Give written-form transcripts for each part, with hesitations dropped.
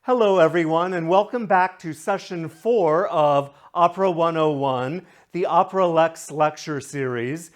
Hello, everyone, and welcome back to Session 4 of Opera 101, the Opera Lex lecture series,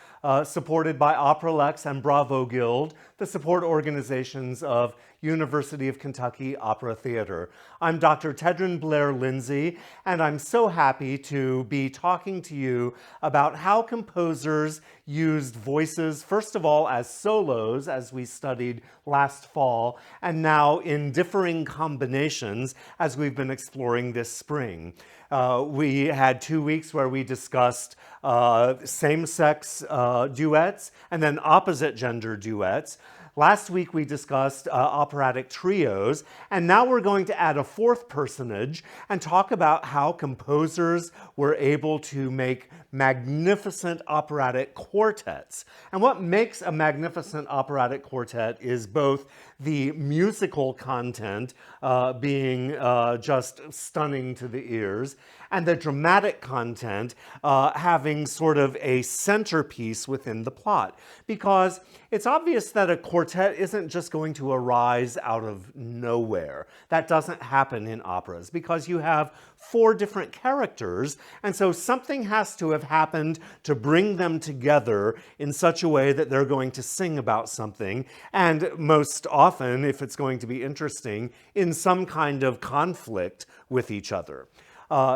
supported by Opera Lex and Bravo Guild, the support organizations of University of Kentucky Opera Theater. I'm Dr. Tedrin Blair Lindsay, and I'm so happy to be talking to you about how composers used voices, first of all as solos, as we studied last fall, and now in differing combinations as we've been exploring this spring. We had 2 weeks where we discussed same-sex duets and then opposite-gender duets. Last week we discussed operatic trios, and now we're going to add a fourth personage and talk about how composers were able to make magnificent operatic quartets. And what makes a magnificent operatic quartet is both the musical content being just stunning to the ears, and the dramatic content having sort of a centerpiece within the plot. Because it's obvious that a quartet isn't just going to arise out of nowhere. That doesn't happen in operas because you have 4 different characters, and so something has to have happened to bring them together in such a way that they're going to sing about something, and most often, if it's going to be interesting, in some kind of conflict with each other.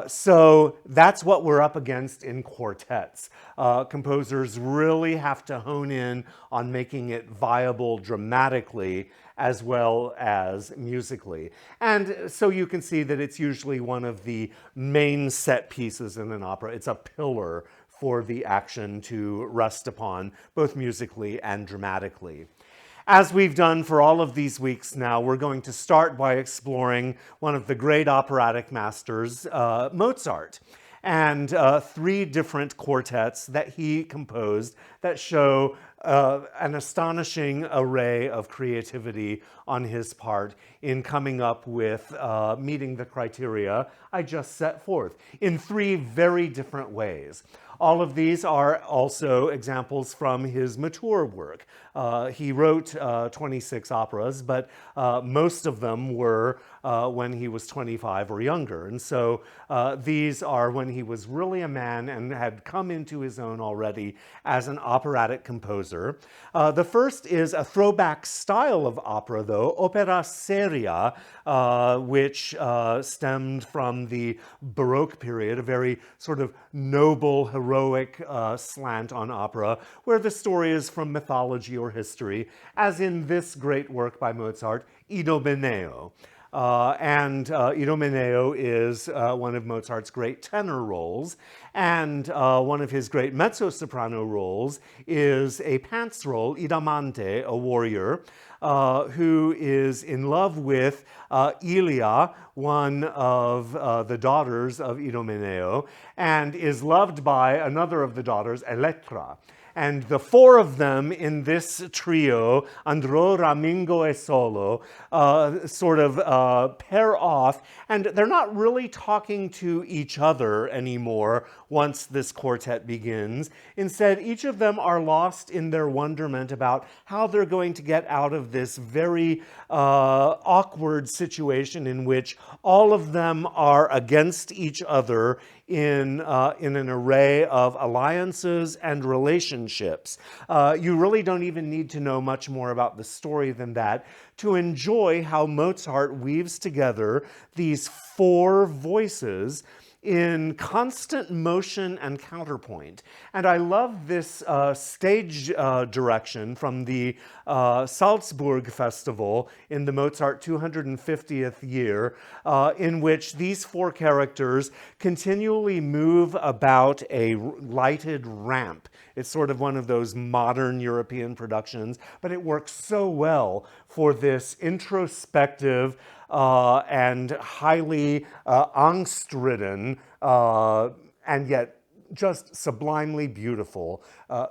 So that's what we're up against in quartets. Composers really have to hone in on making it viable dramatically as well as musically. And so you can see that it's usually one of the main set pieces in an opera. It's a pillar for the action to rest upon, both musically and dramatically. As we've done for all of these weeks now, we're going to start by exploring one of the great operatic masters, Mozart, and 3 different quartets that he composed that show an astonishing array of creativity on his part in coming up with meeting the criteria I just set forth in 3 very different ways. All of these are also examples from his mature work. He wrote 26 operas, but most of them were when he was 25 or younger. And so these are when he was really a man and had come into his own already as an operatic composer. The first is a throwback style of opera, though, opera seria, which stemmed from the Baroque period, a very sort of noble, heroic slant on opera, where the story is from mythology or history, as in this great work by Mozart, Idomeneo. Idomeneo is one of Mozart's great tenor roles, and one of his great mezzo-soprano roles is a pants role, Idamante, a warrior, who is in love with Ilia, one of the daughters of Idomeneo, and is loved by another of the daughters, Elettra. And the 4 of them in this trio, Andro, Ramingo, e Solo, sort of pair off, and they're not really talking to each other anymore once this quartet begins. Instead, each of them are lost in their wonderment about how they're going to get out of this very awkward situation in which all of them are against each other in an array of alliances and relationships. You really don't even need to know much more about the story than that to enjoy how Mozart weaves together these 4 voices in constant motion and counterpoint. And I love this stage direction from the Salzburg Festival in the Mozart 250th year, in which these 4 characters continually move about a lighted ramp. It's sort of one of those modern European productions, but it works so well for this introspective and highly angst-ridden and yet just sublimely beautiful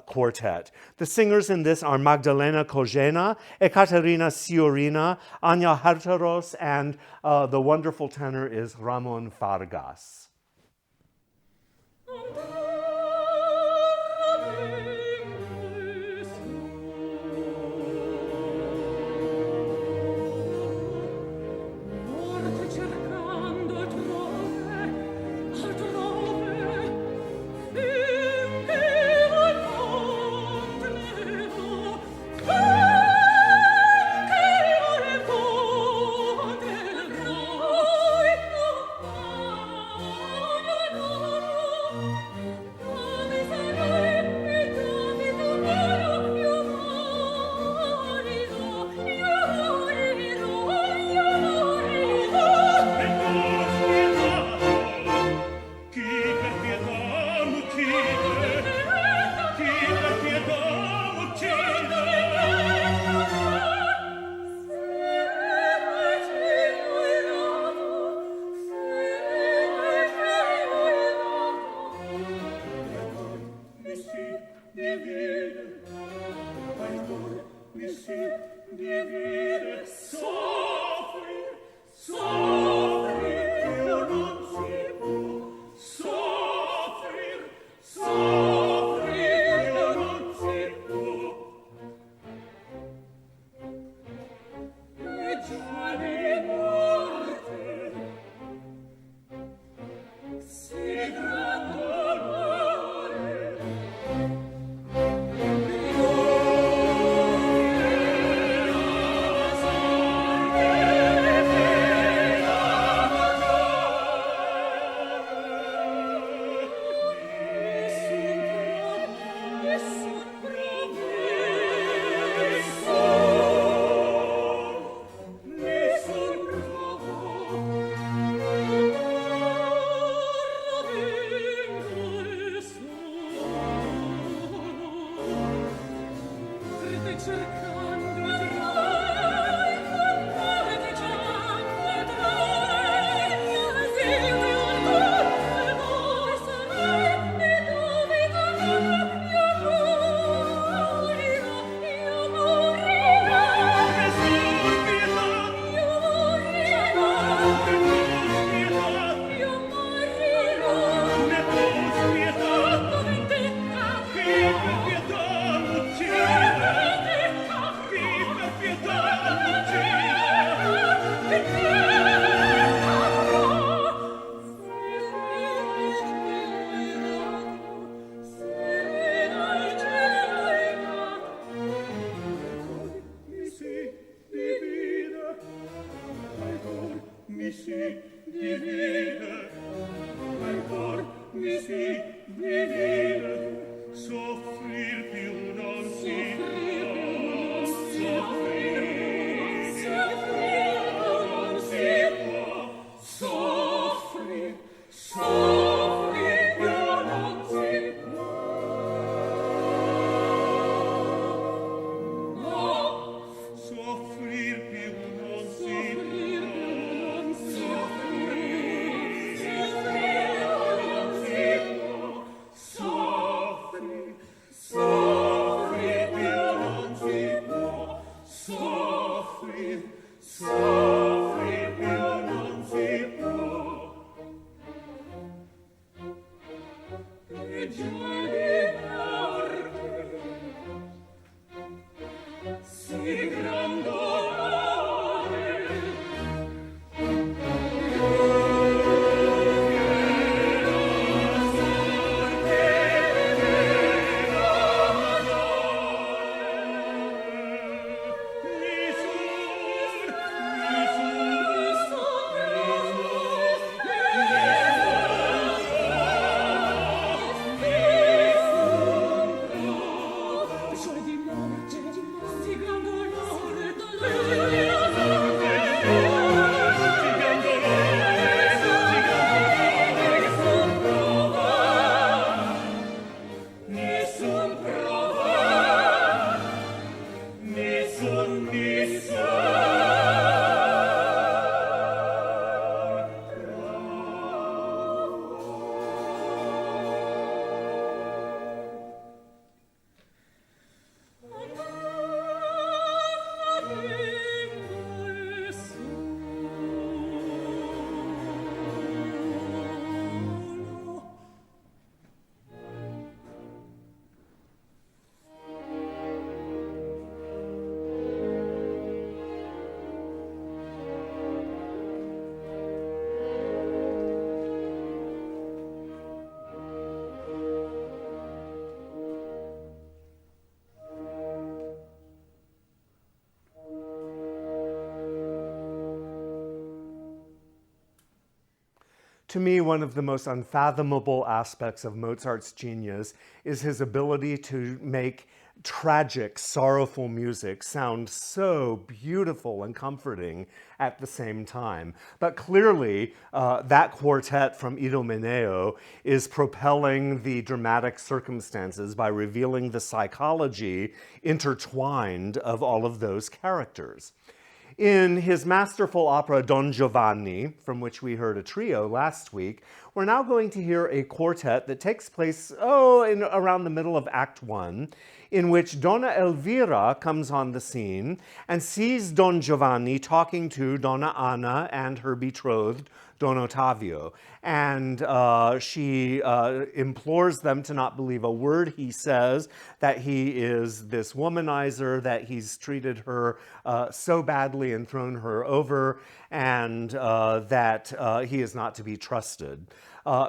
quartet. The singers in this are Magdalena Kojena, Ekaterina Siorina, Anya Hartaros, and the wonderful tenor is Ramon Vargas. To me, one of the most unfathomable aspects of Mozart's genius is his ability to make tragic, sorrowful music sound so beautiful and comforting at the same time. But clearly, that quartet from Idomeneo is propelling the dramatic circumstances by revealing the psychology intertwined of all of those characters. In his masterful opera Don Giovanni, from which we heard a trio last week, we're now going to hear a quartet that takes place, around the middle of Act 1, in which Donna Elvira comes on the scene and sees Don Giovanni talking to Donna Anna and her betrothed, Don Ottavio. And she implores them to not believe a word he says, that he is this womanizer, that he's treated her so badly and thrown her over, and that he is not to be trusted.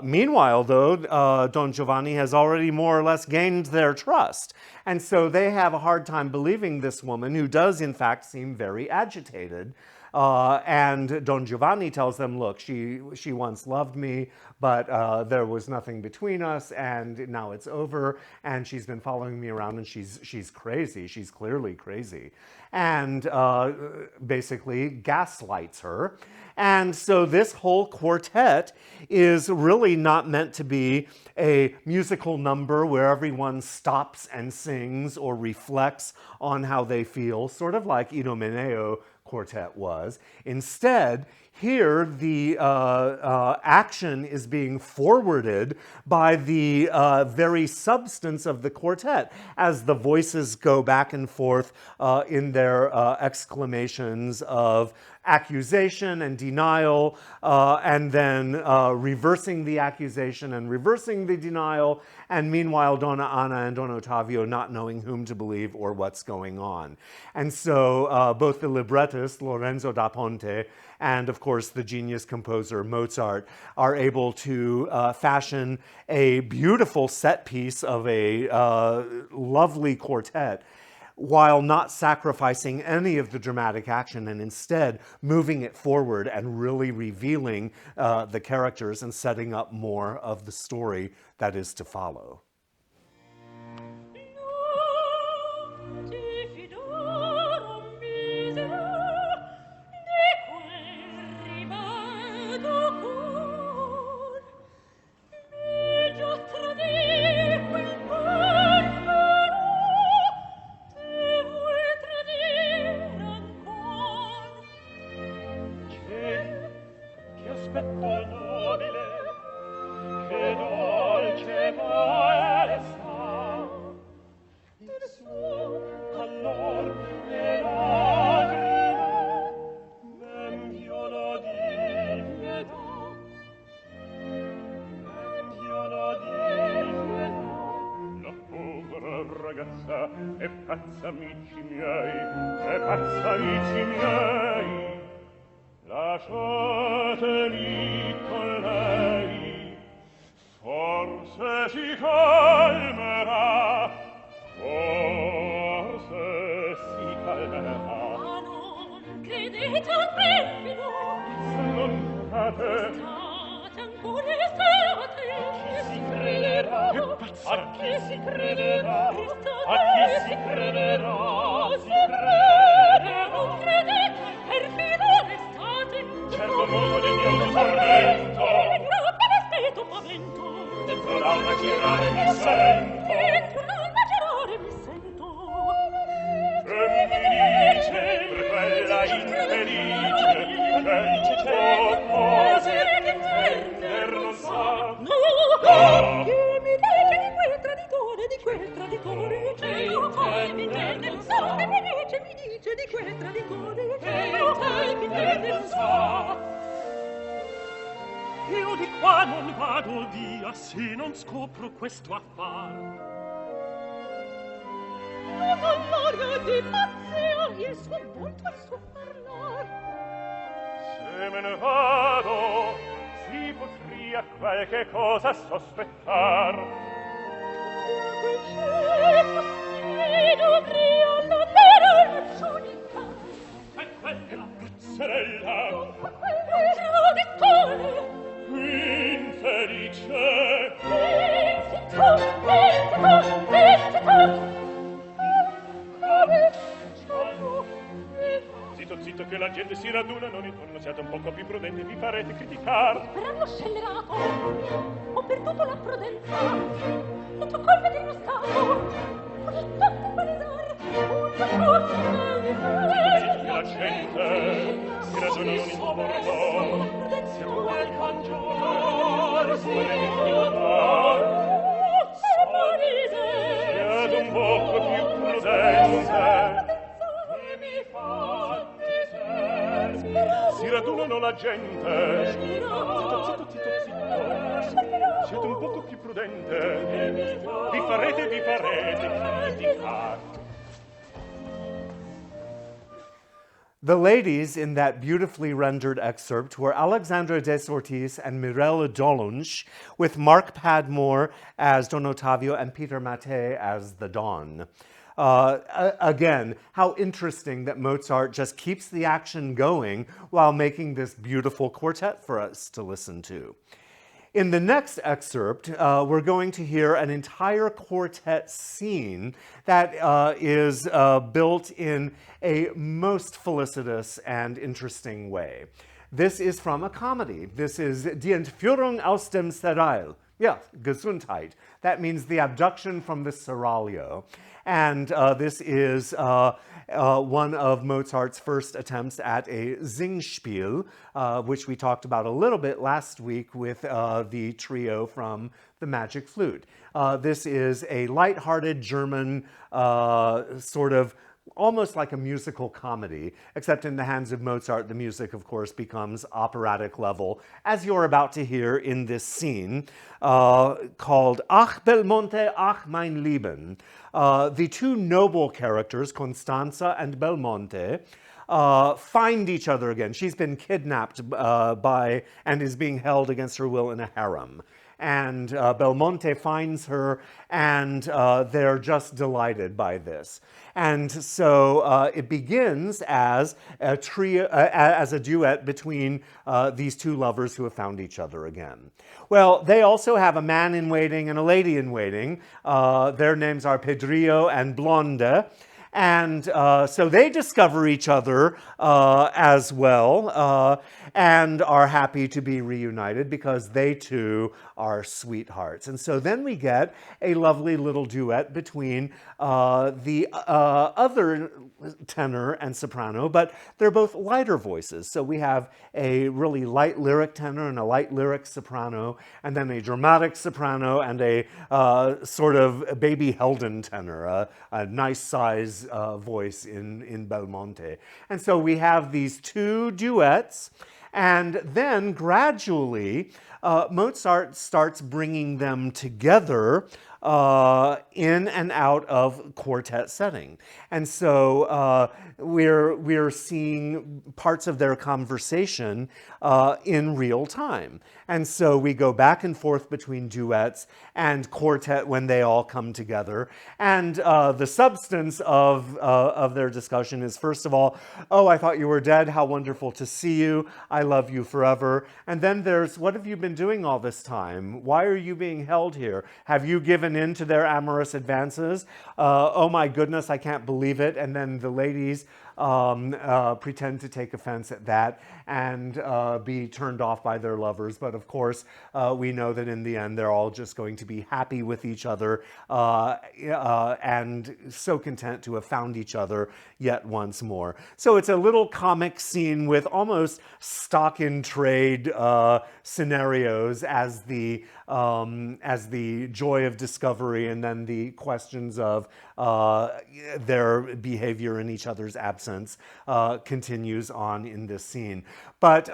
Meanwhile, though, Don Giovanni has already more or less gained their trust. And so they have a hard time believing this woman, who does, in fact, seem very agitated. And Don Giovanni tells them, look, she once loved me, but there was nothing between us, and now it's over, and she's been following me around, and she's crazy. She's clearly crazy. And basically gaslights her. And so this whole quartet is really not meant to be a musical number where everyone stops and sings or reflects on how they feel, sort of like Idomeneo quartet was. Instead, here the action is being forwarded by the very substance of the quartet as the voices go back and forth in their exclamations of accusation and denial, and then reversing the accusation and reversing the denial, and meanwhile Donna Anna and Don Ottavio not knowing whom to believe or what's going on. And so both the librettist, Lorenzo da Ponte, and of course the genius composer Mozart are able to fashion a beautiful set piece of a lovely quartet while not sacrificing any of the dramatic action and instead moving it forward and really revealing the characters and setting up more of the story that is to follow. E pazza amici miei, lasciatemi con lei, forse si calmerà, ma non credete a femmino, se non fate, state ancora estate, chi si crederà, a chi si crederà, a chi si crederà, non credete, perfido restate, certo molto di mio tormento, che l'aspetto pavento, dentro l'alma girare mi sento, e mi dice per quella infelice, che cose che intender non sa, no, che mi dice di quel traditore, che mi intende non sa, che mi dice di quel traditore, che mi intende non sa. Io di qua non vado via se non scopro questo affare. L'onore di Mazzio, il suo volto e il suo parlar. Se me ne vado, si potria qualche cosa sospettar. Quel cielo, si dovria la vera giudica. E quella puzzerella, dunque quel traditore, infelice, Zitto che la gente si raduna, non intorno, siate un poco più prudenti, vi farete criticar. Sperando scellerato, ho perduto la prudenza, tutto colpa di uno stato, così tanto palesar, una cosa che la gente si raduna, non intorno, si vuole cangiare, si vuole rifiutare, siate un poco più prudenti, si radunano la gente. Zitto. Siete un poco più prudente. Vi farete criticar. The ladies in that beautifully rendered excerpt were Alexandra Desortiz and Mirella Dolunsch, with Mark Padmore as Don Ottavio and Peter Mattei as the Don. Again, how interesting that Mozart just keeps the action going while making this beautiful quartet for us to listen to. In the next excerpt, we're going to hear an entire quartet scene that is built in a most felicitous and interesting way. This is from a comedy. This is Die Entführung aus dem Serail. Yeah, Gesundheit. That means the abduction from the seraglio. And this is one of Mozart's first attempts at a Singspiel, which we talked about a little bit last week with the trio from the Magic Flute. This is a lighthearted German sort of almost like a musical comedy, except in the hands of Mozart, the music, of course, becomes operatic level, as you're about to hear in this scene, called Ach, Belmonte, ach, mein Lieben. The two noble characters, Constanza and Belmonte, find each other again. She's been kidnapped by and is being held against her will in a harem. and Belmonte finds her, and they're just delighted by this. And so it begins as a trio, as a duet between these two lovers who have found each other again. Well, they also have a man in waiting and a lady in waiting. Their names are Pedrillo and Blonde. And so they discover each other as well and are happy to be reunited because they too are sweethearts. And so then we get a lovely little duet between the other tenor and soprano, but they're both lighter voices. So we have a really light lyric tenor and a light lyric soprano, and then a dramatic soprano and a sort of baby Helden tenor, a nice size voice in Belmonte. And so we have these two duets, and then gradually Mozart starts bringing them together in and out of quartet setting. And so we're seeing parts of their conversation in real time. And so we go back and forth between duets and quartet when they all come together. And the substance of their discussion is, first of all, oh, I thought you were dead. How wonderful to see you. I love you forever. And then there's, what have you been doing all this time? Why are you being held here? Have you given in to their amorous advances? Oh my goodness, I can't believe it. And then the ladies pretend to take offense at that and be turned off by their lovers. But of course, we know that in the end, they're all just going to be happy with each other and so content to have found each other yet once more. So it's a little comic scene with almost stock-in-trade scenarios as the joy of discovery and then the questions of their behavior in each other's absence continues on in this scene. But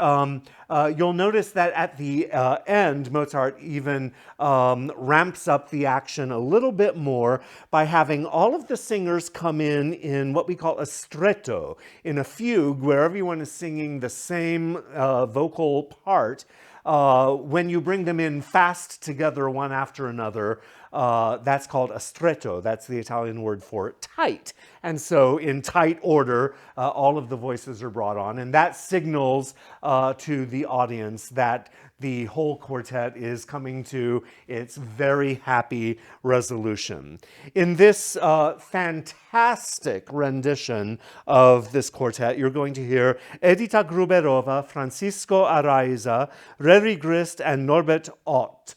you'll notice that at the end, Mozart even ramps up the action a little bit more by having all of the singers come in what we call a stretto, in a fugue where everyone is singing the same vocal part. When you bring them in fast together one after another, that's called a stretto. That's the Italian word for tight. And so in tight order, all of the voices are brought on. And that signals to the audience that the whole quartet is coming to its very happy resolution. In this fantastic rendition of this quartet, you're going to hear Edita Gruberova, Francisco Araiza, Reri Grist, and Norbert Ott.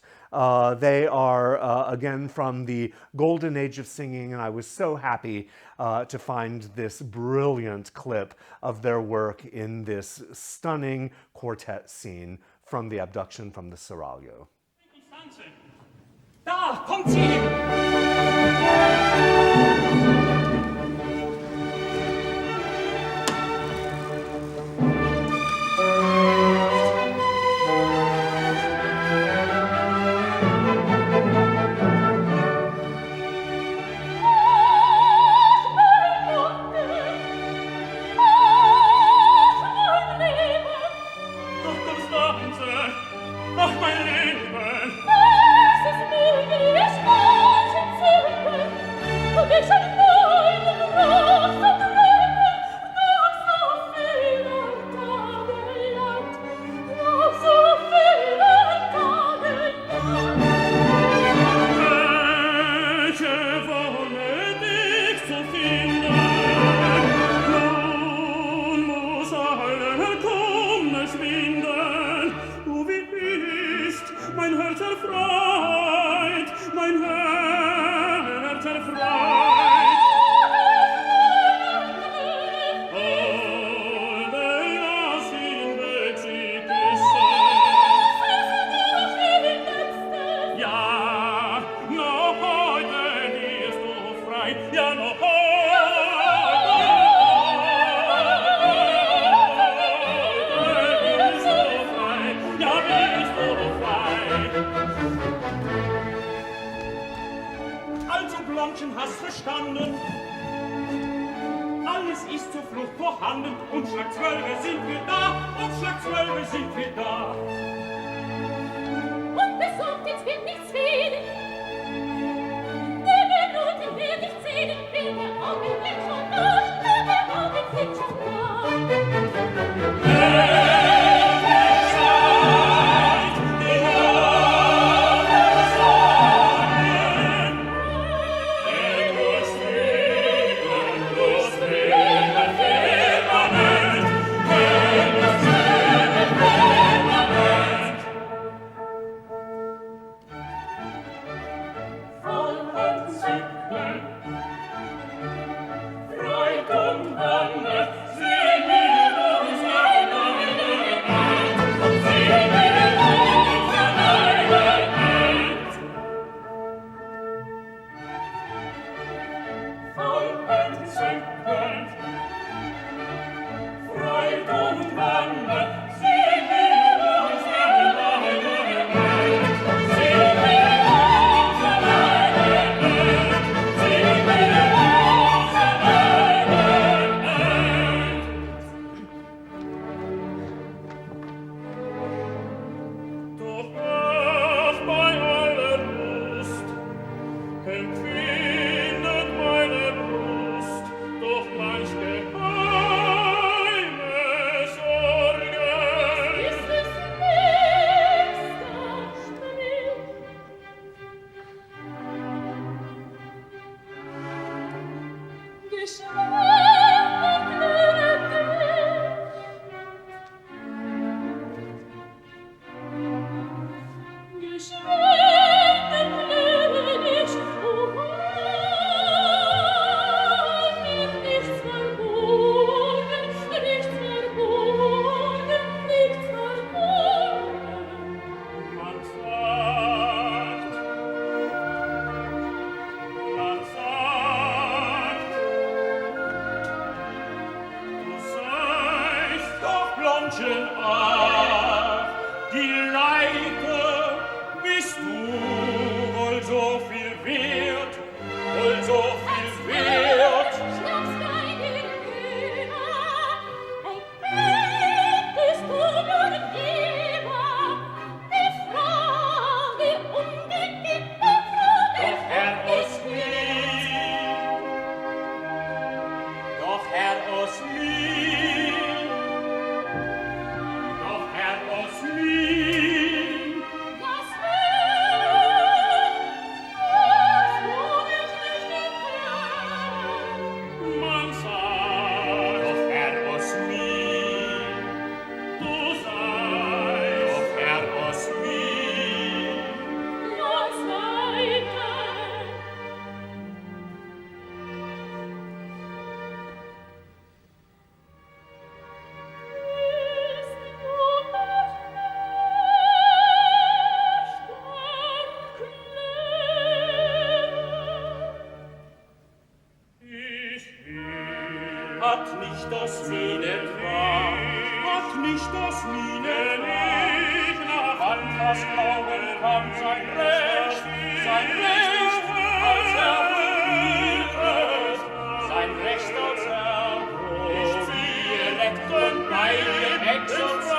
They are, again, from the golden age of singing, and I was so happy to find this brilliant clip of their work in this stunning quartet scene from the abduction from the Seraglio. Da, kommt sie! Und besorgt jetzt das Glauben kann sein Recht, als Erwürgt, sein Recht als Erwürgt, direkten beide exorziert,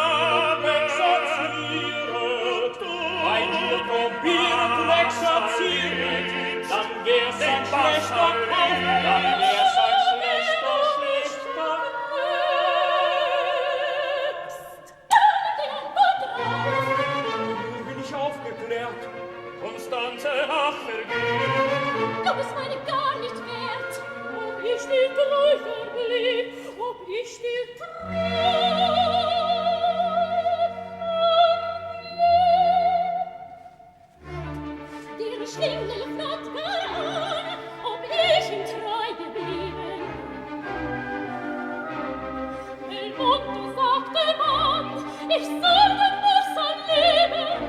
beide probiert und exorziert, dann wär's ein schlechter Kauf, dann wär's ein schlechter Nun bin ich aufgeklärt, Konstanze, ach, vergeh. Du bist meine gar nicht wert, ob ich dir treu verblieb, ob ich dir treu dir Schlingel flattert an, ob ich ihm treu geblieben. Belmont, du sagte Mann, ich sollte nur sein Leben.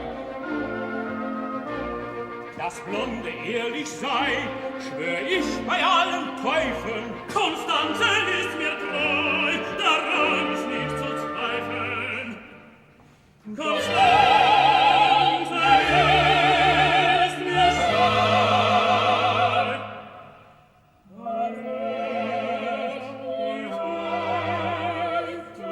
Das Blonde ehrlich sei, schwör ich bei allen Teufeln, Konstanze ist mir treu, daran ist nicht zu zweifeln. Konstanze ist mir treu, daran ist nicht zu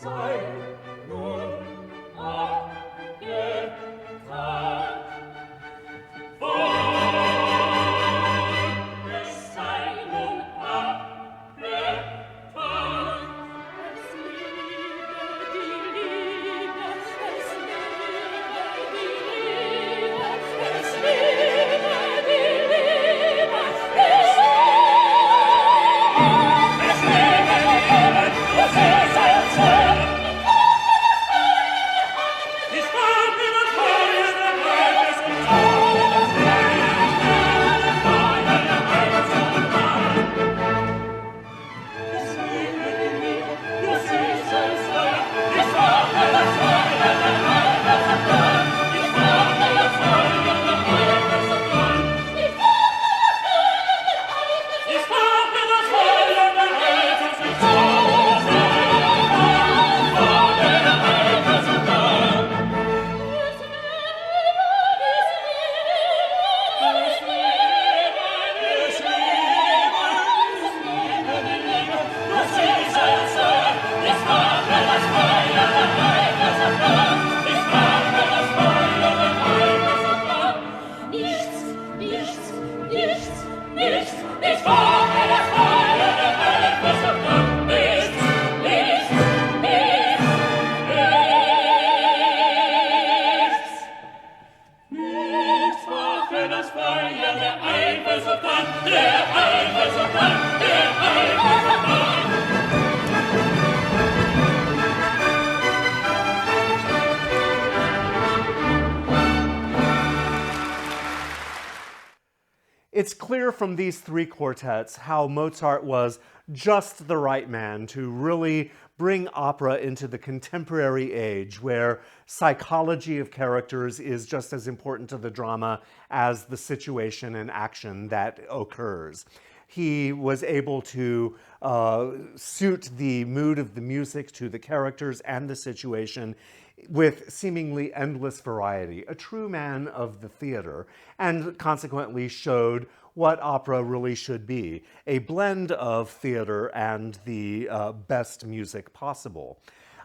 sei nun abgetan. It's clear from these three quartets how Mozart was just the right man to really bring opera into the contemporary age, where psychology of characters is just as important to the drama as the situation and action that occurs. He was able to suit the mood of the music to the characters and the situation with seemingly endless variety, a true man of the theater, and consequently showed what opera really should be, a blend of theater and the best music possible.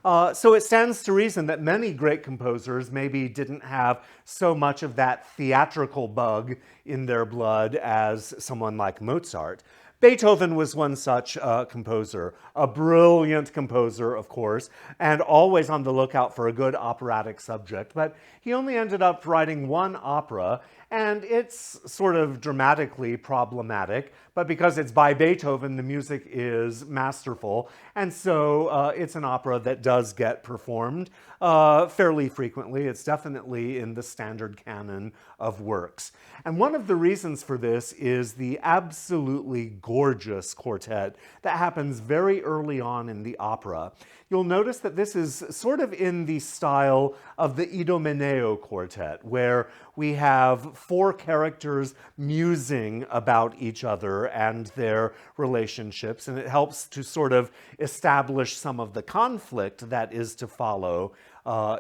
So it stands to reason that many great composers maybe didn't have so much of that theatrical bug in their blood as someone like Mozart. Beethoven was one such composer, a brilliant composer, of course, and always on the lookout for a good operatic subject, but he only ended up writing one opera, and it's sort of dramatically problematic, but because it's by Beethoven, the music is masterful, and so it's an opera that does get performed fairly frequently. It's definitely in the standard canon of works. And one of the reasons for this is the absolutely gorgeous quartet that happens very early on in the opera. You'll notice that this is sort of in the style of the Idomeneo quartet, where we have four characters musing about each other and their relationships, and it helps to sort of establish some of the conflict that is to follow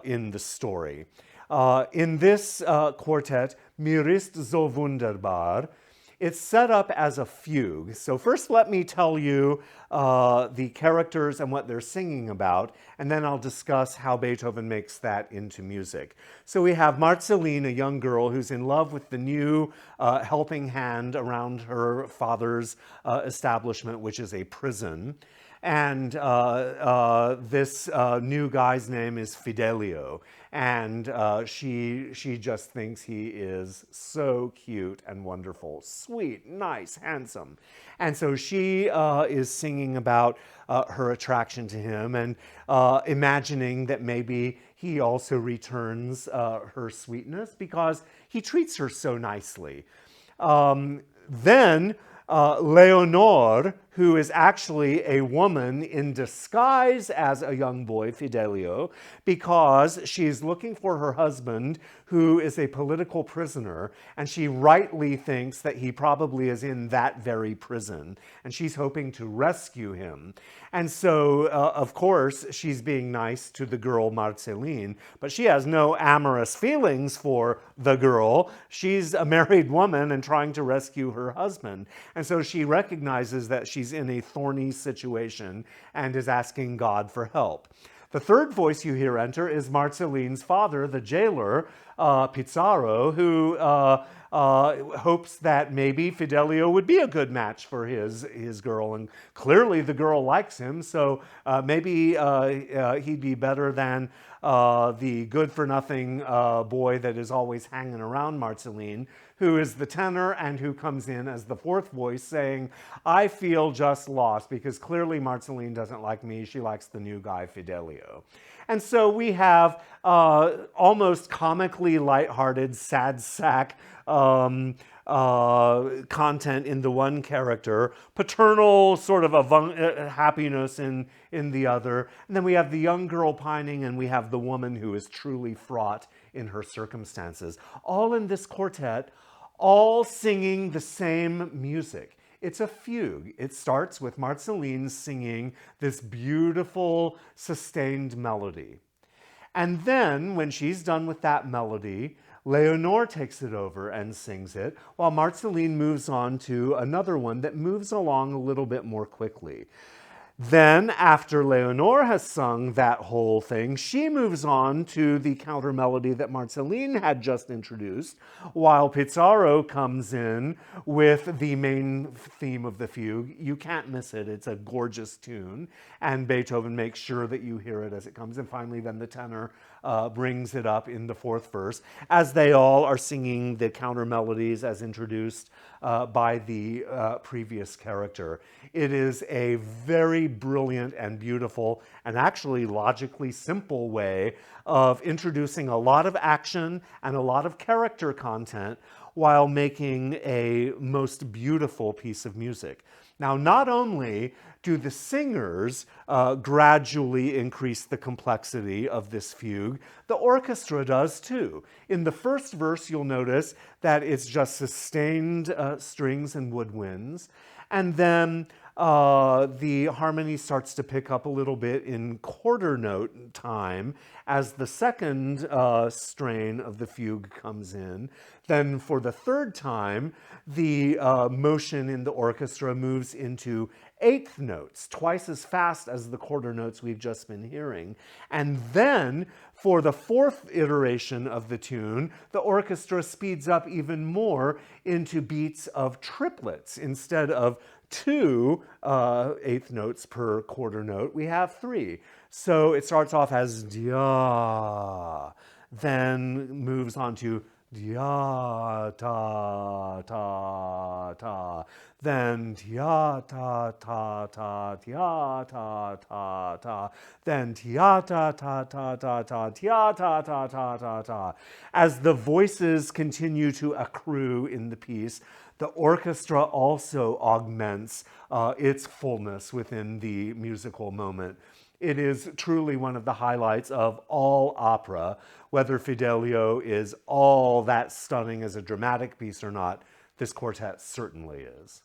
in the story. In this quartet, Mir ist so wunderbar, it's set up as a fugue. So first let me tell you the characters and what they're singing about, and then I'll discuss how Beethoven makes that into music. So we have Marceline, a young girl who's in love with the new helping hand around her father's establishment, which is a prison. And this new guy's name is Fidelio, and she just thinks he is so cute and wonderful, sweet, nice, handsome. And so she is singing about her attraction to him and imagining that maybe he also returns her sweetness because he treats her so nicely. Then Leonore, who is actually a woman in disguise as a young boy, Fidelio, because she's looking for her husband, who is a political prisoner, and she rightly thinks that he probably is in that very prison, and she's hoping to rescue him. And so, of course, she's being nice to the girl Marceline, but she has no amorous feelings for the girl. She's a married woman and trying to rescue her husband. And so she recognizes that she's in a thorny situation and is asking God for help. The third voice you hear enter is Marceline's father, the jailer, Pizarro, who hopes that maybe Fidelio would be a good match for his girl. And clearly the girl likes him, so maybe he'd be better than the good-for-nothing boy that is always hanging around Marceline, who is the tenor and who comes in as the fourth voice saying, I feel just lost because clearly Marceline doesn't like me. She likes the new guy, Fidelio. And so we have almost comically lighthearted, sad sack content in the one character, paternal sort of happiness in the other. And then we have the young girl pining, and we have the woman who is truly fraught in her circumstances. All in this quartet, all singing the same music. It's a fugue. It starts with Marceline singing this beautiful, sustained melody. And then, when she's done with that melody, Leonore takes it over and sings it, while Marceline moves on to another one that moves along a little bit more quickly. Then, after Leonore has sung that whole thing, she moves on to the counter melody that Marceline had just introduced, while Pizarro comes in with the main theme of the fugue. You can't miss it. It's a gorgeous tune, and Beethoven makes sure that you hear it as it comes. And finally, then the tenor brings it up in the fourth verse, as they all are singing the counter melodies as introduced by the previous character. It is a very brilliant and beautiful and actually logically simple way of introducing a lot of action and a lot of character content while making a most beautiful piece of music. Now, not only do the singers gradually increase the complexity of this fugue, the orchestra does too. In the first verse, you'll notice that it's just sustained strings and woodwinds, and then the harmony starts to pick up a little bit in quarter note time as the second strain of the fugue comes in. Then for the third time, the motion in the orchestra moves into eighth notes, twice as fast as the quarter notes we've just been hearing. And then for the fourth iteration of the tune, the orchestra speeds up even more into beats of triplets. Instead of 2 eighth notes per quarter note, we have 3. So it starts off as dia, then moves on to dia, ta, ta, ta, then tia, ta, ta, ta, tia, ta, ta, ta, then tia, ta, ta, ta, ta, ta, tia, ta, ta, ta, ta, ta. As the voices continue to accrue in the piece, the orchestra also augments its fullness within the musical moment. It is truly one of the highlights of all opera. Whether Fidelio is all that stunning as a dramatic piece or not, this quartet certainly is.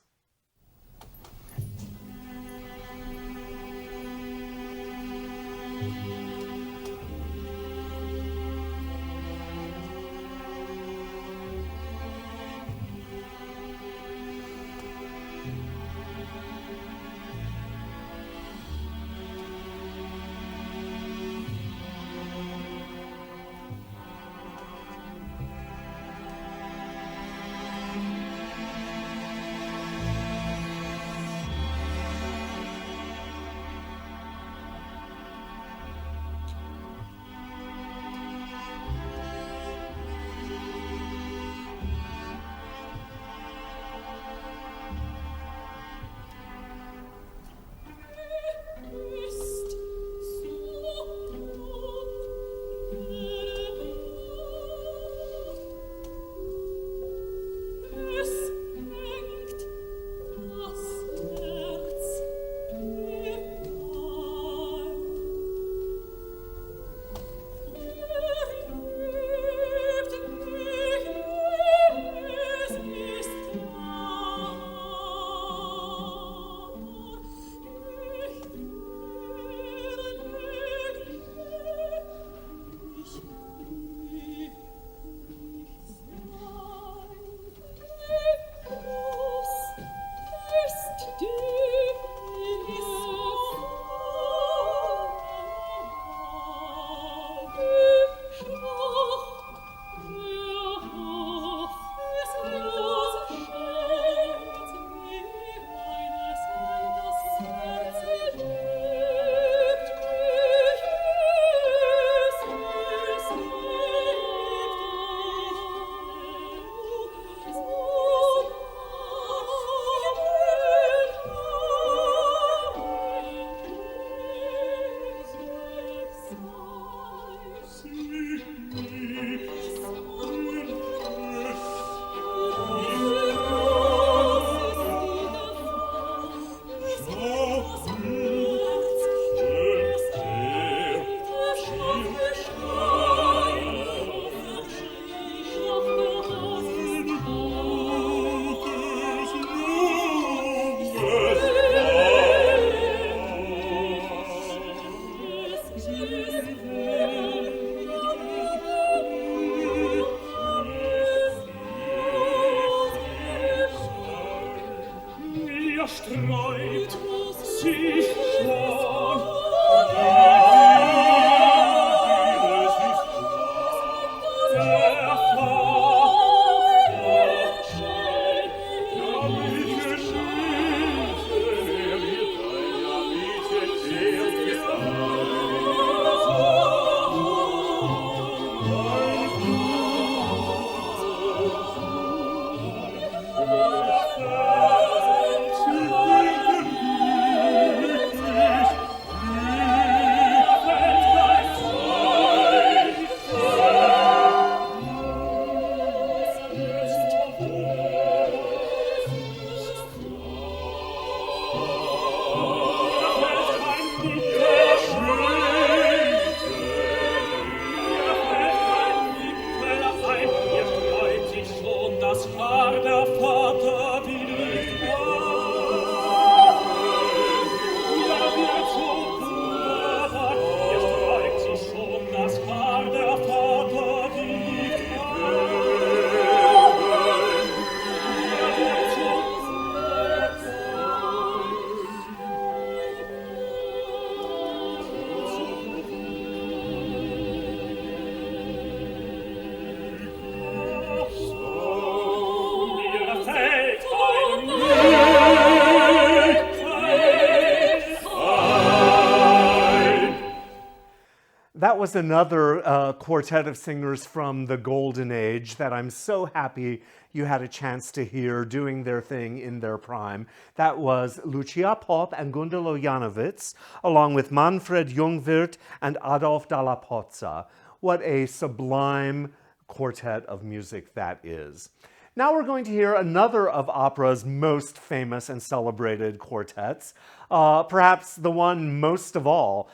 That was another quartet of singers from the Golden Age that I'm so happy you had a chance to hear doing their thing in their prime. That was Lucia Popp and Gundolo Janowitz, along with Manfred Jungwirth and Adolf Dalla Pozza. What a sublime quartet of music that is. Now we're going to hear another of opera's most famous and celebrated quartets, perhaps the one most of all.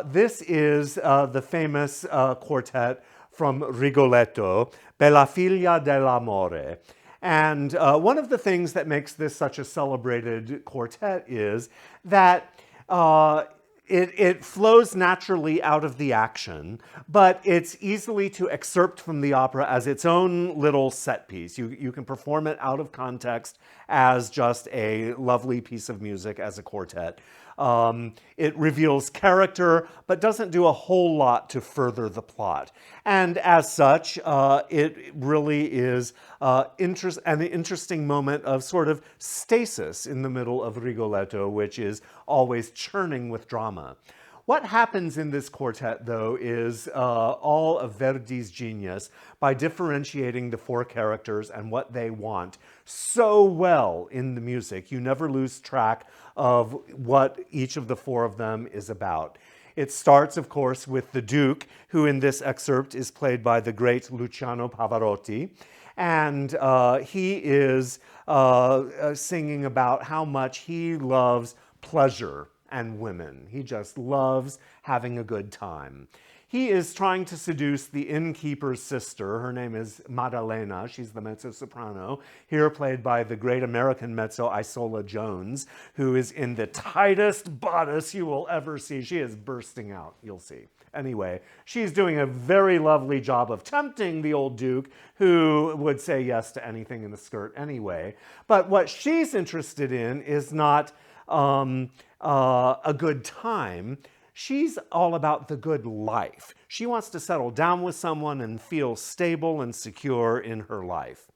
This is the famous quartet from Rigoletto, Bella figlia dell'amore. And one of the things that makes this such a celebrated quartet is that it flows naturally out of the action, but it's easily to excerpt from the opera as its own little set piece. You can perform it out of context as just a lovely piece of music as a quartet. It reveals character, but doesn't do a whole lot to further the plot. And as such, it really is an interesting moment of sort of stasis in the middle of Rigoletto, which is always churning with drama. What happens in this quartet, though, is all of Verdi's genius by differentiating the four characters and what they want so well in the music. You never lose track of what each of the four of them is about. It starts, of course, with the Duke, who in this excerpt is played by the great Luciano Pavarotti. And he is singing about how much he loves pleasure and women. He just loves having a good time. He is trying to seduce the innkeeper's sister. Her name is Maddalena. She's the mezzo-soprano, here played by the great American mezzo Isola Jones, who is in the tightest bodice you will ever see. She is bursting out, you'll see. Anyway, she's doing a very lovely job of tempting the old Duke, who would say yes to anything in the skirt anyway. But what she's interested in is not a good time. She's all about the good life. She wants to settle down with someone and feel stable and secure in her life.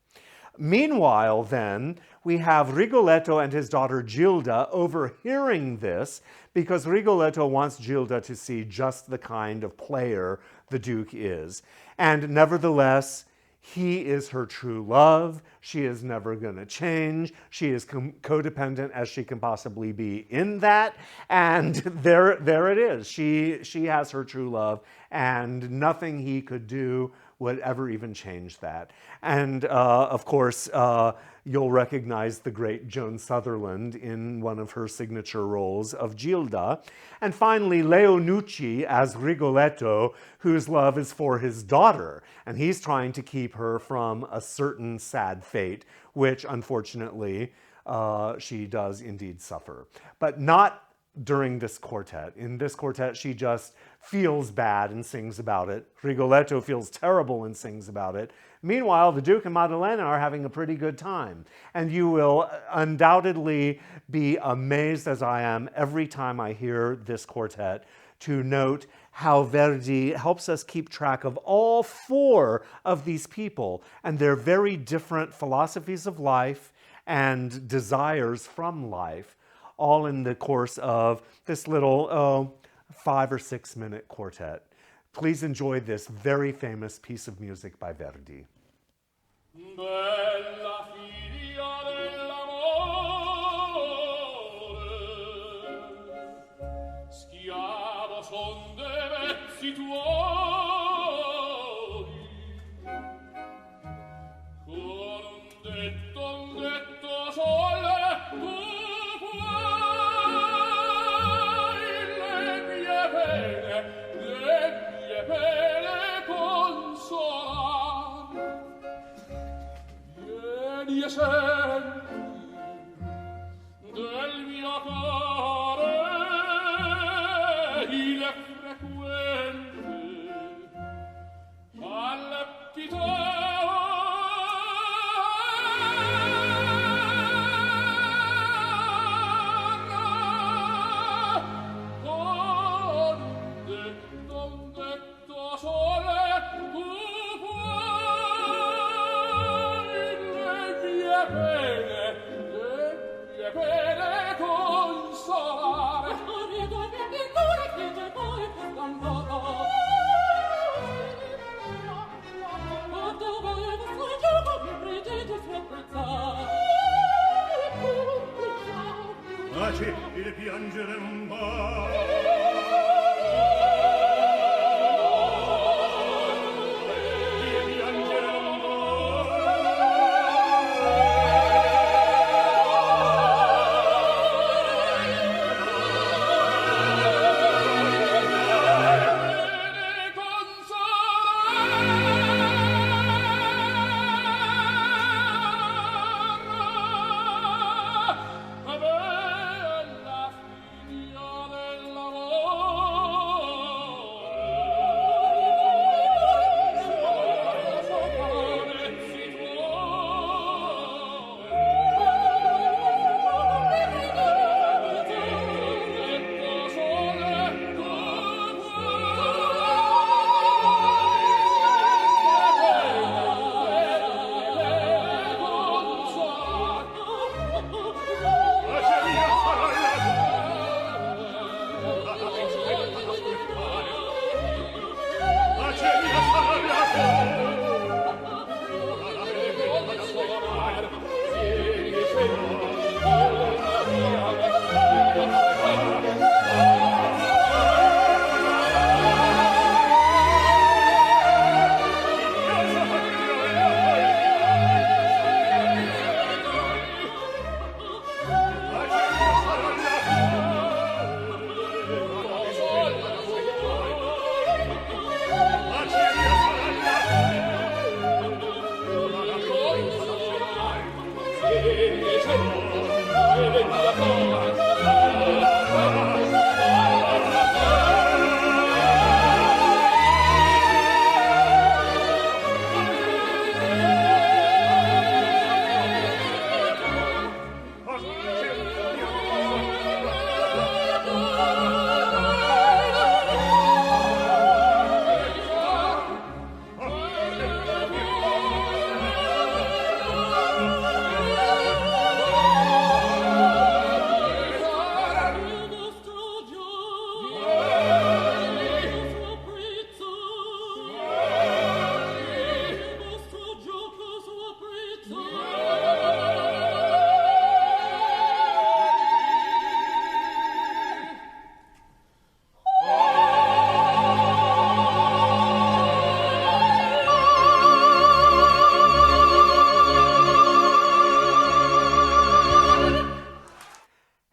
Meanwhile, then, we have Rigoletto and his daughter Gilda overhearing this because Rigoletto wants Gilda to see just the kind of player the Duke is. And nevertheless, he is her true love. She is never going to change. She is codependent as she can possibly be in that. And there it is. She has her true love, and nothing he could do would ever even change that. And of course, you'll recognize the great Joan Sutherland in one of her signature roles of Gilda. And finally, Leo Nucci as Rigoletto, whose love is for his daughter. And he's trying to keep her from a certain sad fate, which unfortunately she does indeed suffer. But not during this quartet. In this quartet, she just feels bad and sings about it. Rigoletto feels terrible and sings about it. Meanwhile, the Duke and Maddalena are having a pretty good time. And you will undoubtedly be amazed, as I am, every time I hear this quartet, to note how Verdi helps us keep track of all four of these people and their very different philosophies of life and desires from life, all in the course of this little 5 or 6 minute quartet. Please enjoy this very famous piece of music by Verdi. Bella figlia dell'amore, schiavo son de vezzi tuoi, con un detto sole tu puoi le mie pene consolar. Vieni e senti del mio cuore il frequente palpitare. Consolare. Taci, il piangere non va.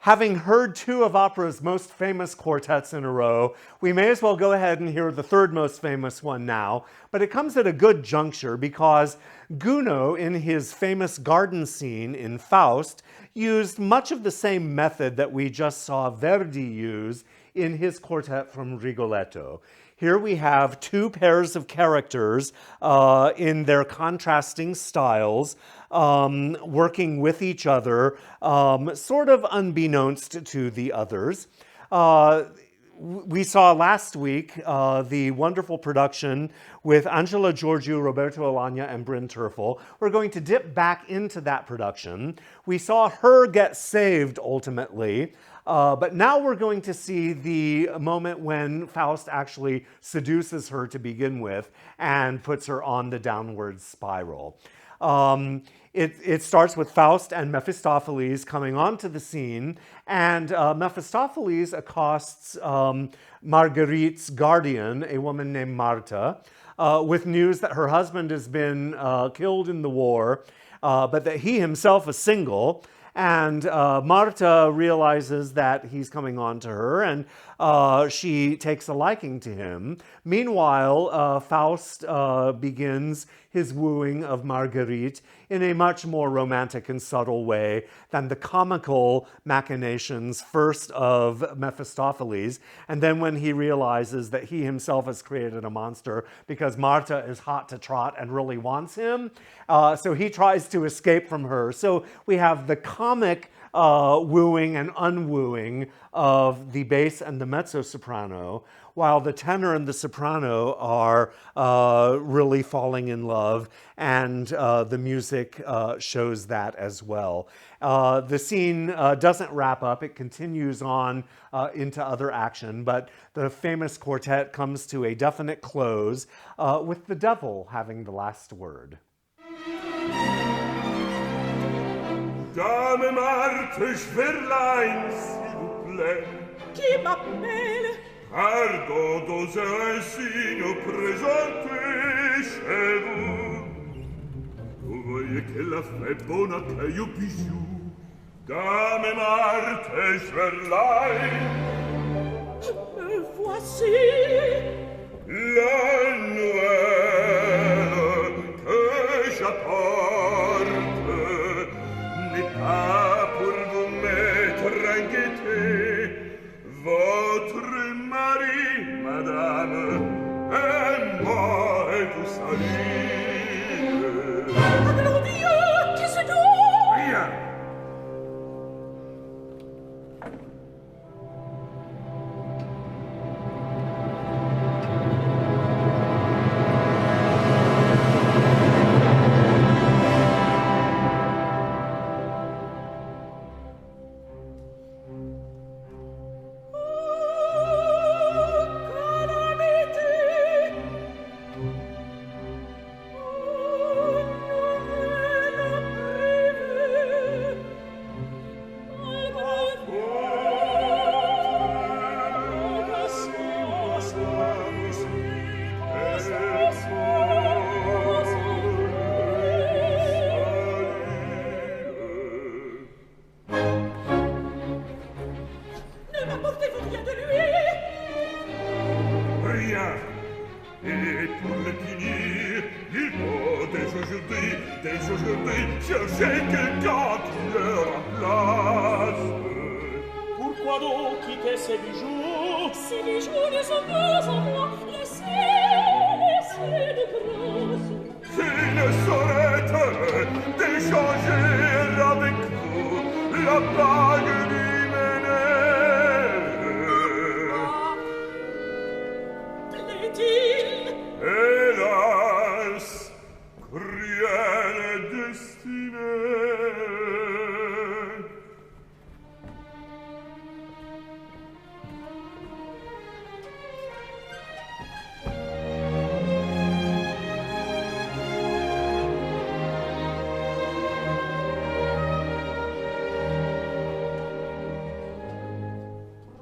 Having heard two of opera's most famous quartets in a row, we may as well go ahead and hear the third most famous one now, but it comes at a good juncture because Gounod, in his famous garden scene in Faust, used much of the same method that we just saw Verdi use in his quartet from Rigoletto. Here we have two pairs of characters in their contrasting styles, working with each other, sort of unbeknownst to the others. We saw last week the wonderful production with Angela Giorgio, Roberto Alagna, and Bryn Terfel. We're going to dip back into that production. We saw her get saved ultimately, but now we're going to see the moment when Faust actually seduces her to begin with and puts her on the downward spiral. It starts with Faust and Mephistopheles coming onto the scene, and Mephistopheles accosts Marguerite's guardian, a woman named Martha, with news that her husband has been killed in the war, but that he himself is single. And Martha realizes that he's coming on to her, and she takes a liking to him. Meanwhile, Faust begins his wooing of Marguerite in a much more romantic and subtle way than the comical machinations first of Mephistopheles, and then when he realizes that he himself has created a monster because Martha is hot to trot and really wants him, so he tries to escape from her. So we have the comic wooing and unwooing of the bass and the mezzo-soprano, while the tenor and the soprano are really falling in love, and the music shows that as well. The scene doesn't wrap up, it continues on into other action, but the famous quartet comes to a definite close with the devil having the last word. Dame Marthe Schwerlein, s'il vous plaît. Qui m'appelle? Pardon d'oser ainsi nous présenter chez vous. Vous voyez qu'elle a fait bon accueil aux bijoux. Dame Marthe Schwerlein. Me voici. La nouvelle que j'apporte n'est pas pour vous mettre en gaieté. Votre mari, madame, est mort et vous salue. Mon Dieu, qu'est-ce donc? Rien. Cherchez quelqu'un qui le remplace. Pourquoi donc quitter ces bijoux? Ces bijoux ne sont pas en moi. Laissez de grâce. Qui ne saurait d'échanger avec vous la bague d'Hyménée? Plaît-il? Hélas, cruelle destinée.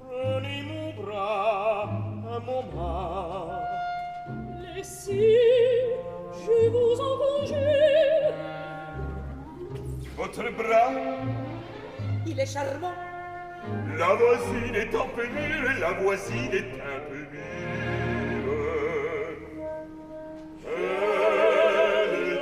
Prenez mon bras, mon bras. Laissez, je vous en conjure. Votre bras, Il est charmant. la voisine est en pénurie, la voisine est un peu mûre. Elle est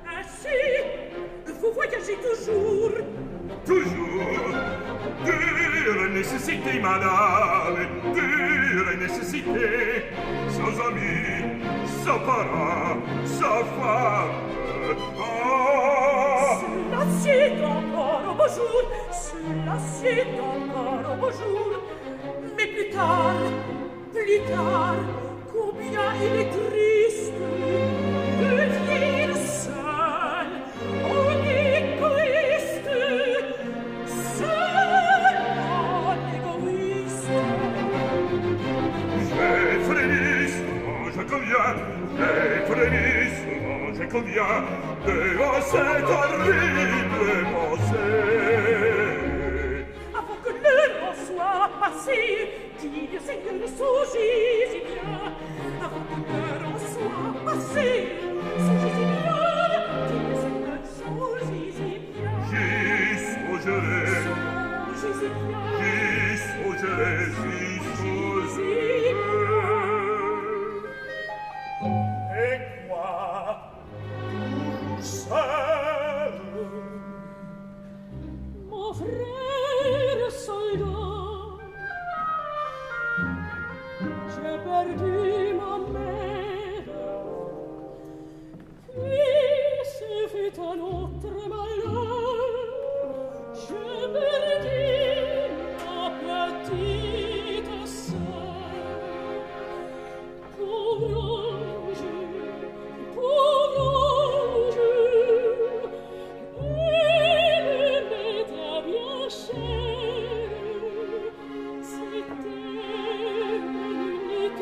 Ainsi, vous voyagez toujours. toujours dure nécessité, madame, dure nécessité, sans amis, sans parents, sans femme. Ah! Cela c'est encore au beau jour. Cela c'est encore au beau jour. Mais plus tard, combien il est triste de vivre seul, en égoïste, seul, en égoïste. J'ai frémi souvent, je conviens, j'ai frémi souvent, je conviens, devant cette horrible pensée. Avant que l'heure en soit passée, digne Seigneur, songez-y bien. Avant que l'heure en soit passée, songez-y bien. Digne Seigneur, songez-y bien. J'y songerai, Songez-y bien. j'y songerai, j'y songerai. Et quoi? Seul. Mon frère soldat, j'ai perdu ma mère, puis ce fut un autre malheur, j'ai perdu ma petite sœur.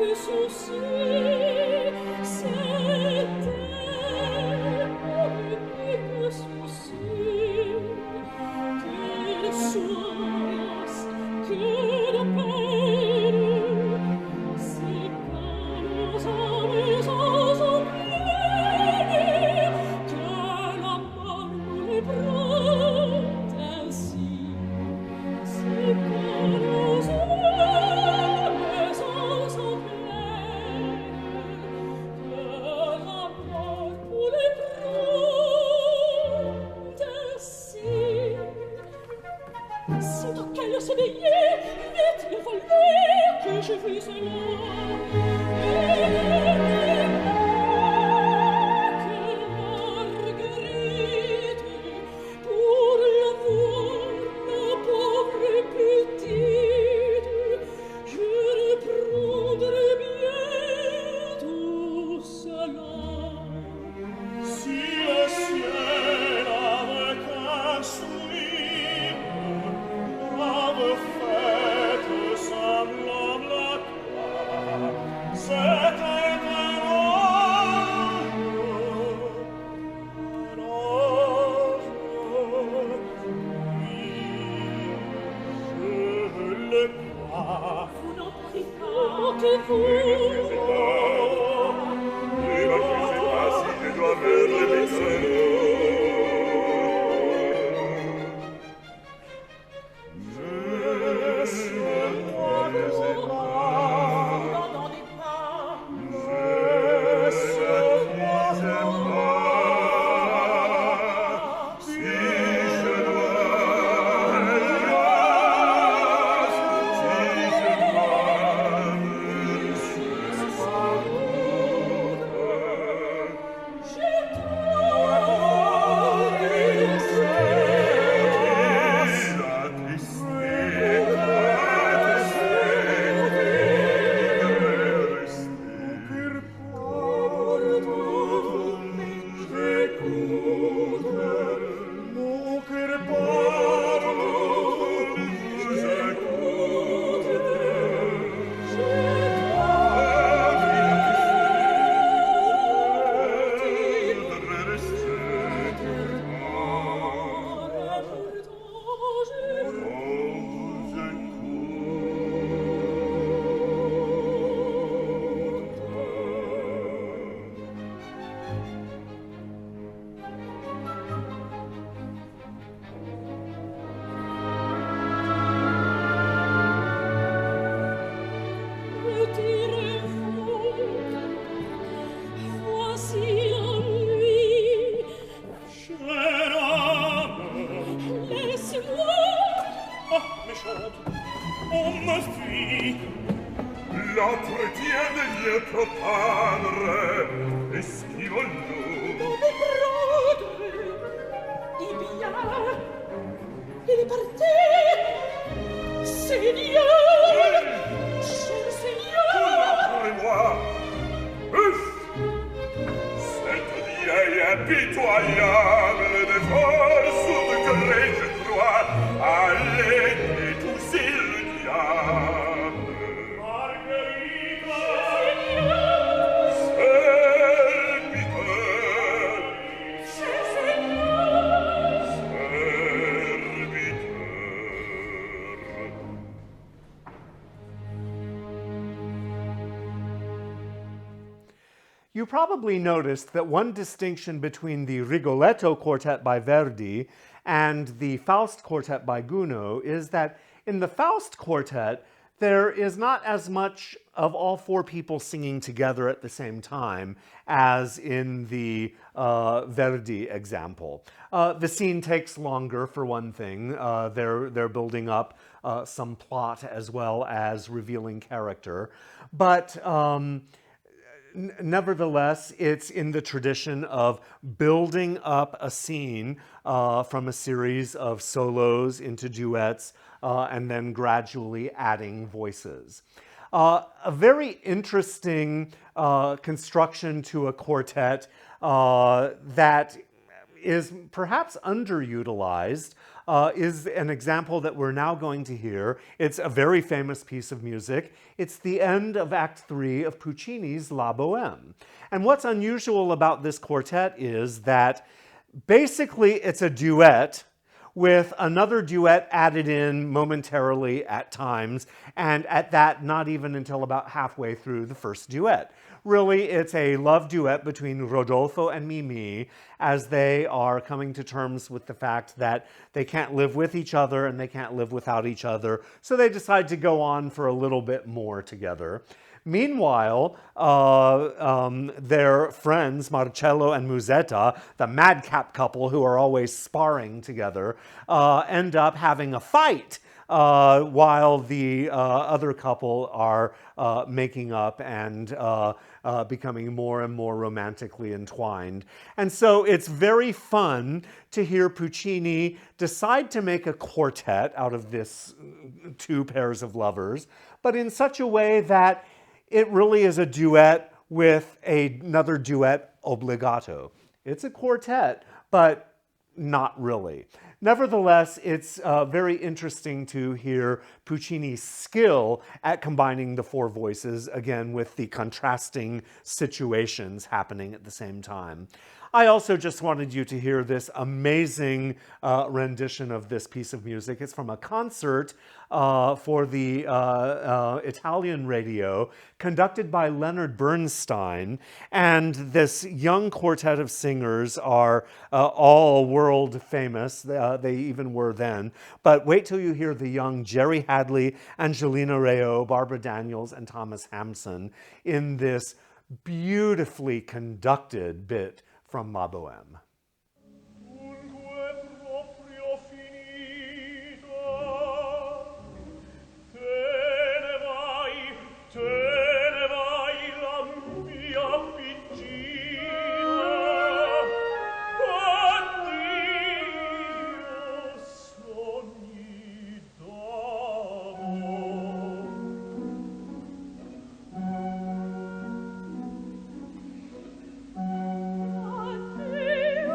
que souci, c'était que souci, que souci, que de peine, c'est pas nos âmes oubliées, que la mort nous les prend ainsi, c'est pas nos âmes oubliées, que la mort nous les prend ainsi. Sitôt qu'elle s'éveillait, vite le volait, que je vis cela. Que Marguerite, pour la voir, la pauvre petite, je reprendrai bien tout cela. Si le ciel avec un sourire m'avait fait semblable à toi, c'était un ange, oui, je le crois. Vous n'en prie pas, moquez-vous. Ne m'accusez pas si je dois me répéter. L'entretien de lieu padre, esquivons-nous. Dove brode? Eh bien, il est parti. Seigneur, cher Seigneur. Et moi, cette vieille impitoyable de force ou de gré, je crois, allait étousser le diable. You probably noticed that one distinction between the Rigoletto Quartet by Verdi and the Faust Quartet by Gounod is that in the Faust Quartet, there is not as much of all four people singing together at the same time as in the Verdi example. The scene takes longer, for one thing. They're building up some plot as well as revealing character. But nevertheless, it's in the tradition of building up a scene from a series of solos into duets and then gradually adding voices. A very interesting construction to a quartet that is perhaps underutilized is an example that we're now going to hear. It's a very famous piece of music. It's the end of Act 3 of Puccini's La Bohème. And what's unusual about this quartet is that basically it's a duet with another duet added in momentarily at times, and at that, not even until about halfway through the first duet. Really, it's a love duet between Rodolfo and Mimi as they are coming to terms with the fact that they can't live with each other and they can't live without each other, so they decide to go on for a little bit more together. Meanwhile, their friends, Marcello and Musetta, the madcap couple who are always sparring together, end up having a fight while the other couple are making up and becoming more and more romantically entwined. And so it's very fun to hear Puccini decide to make a quartet out of this two pairs of lovers, but in such a way that it really is a duet with another duet obbligato. It's a quartet, but not really. Nevertheless, it's very interesting to hear Puccini's skill at combining the four voices, again, with the contrasting situations happening at the same time. I also just wanted you to hear this amazing rendition of this piece of music. It's from a concert for the Italian radio conducted by Leonard Bernstein. And this young quartet of singers are all world famous. They even were then. But wait till you hear the young Jerry Hadley, Angelina Rao, Barbara Daniels, and Thomas Hampson in this beautifully conducted bit from Ma Bohème. Addio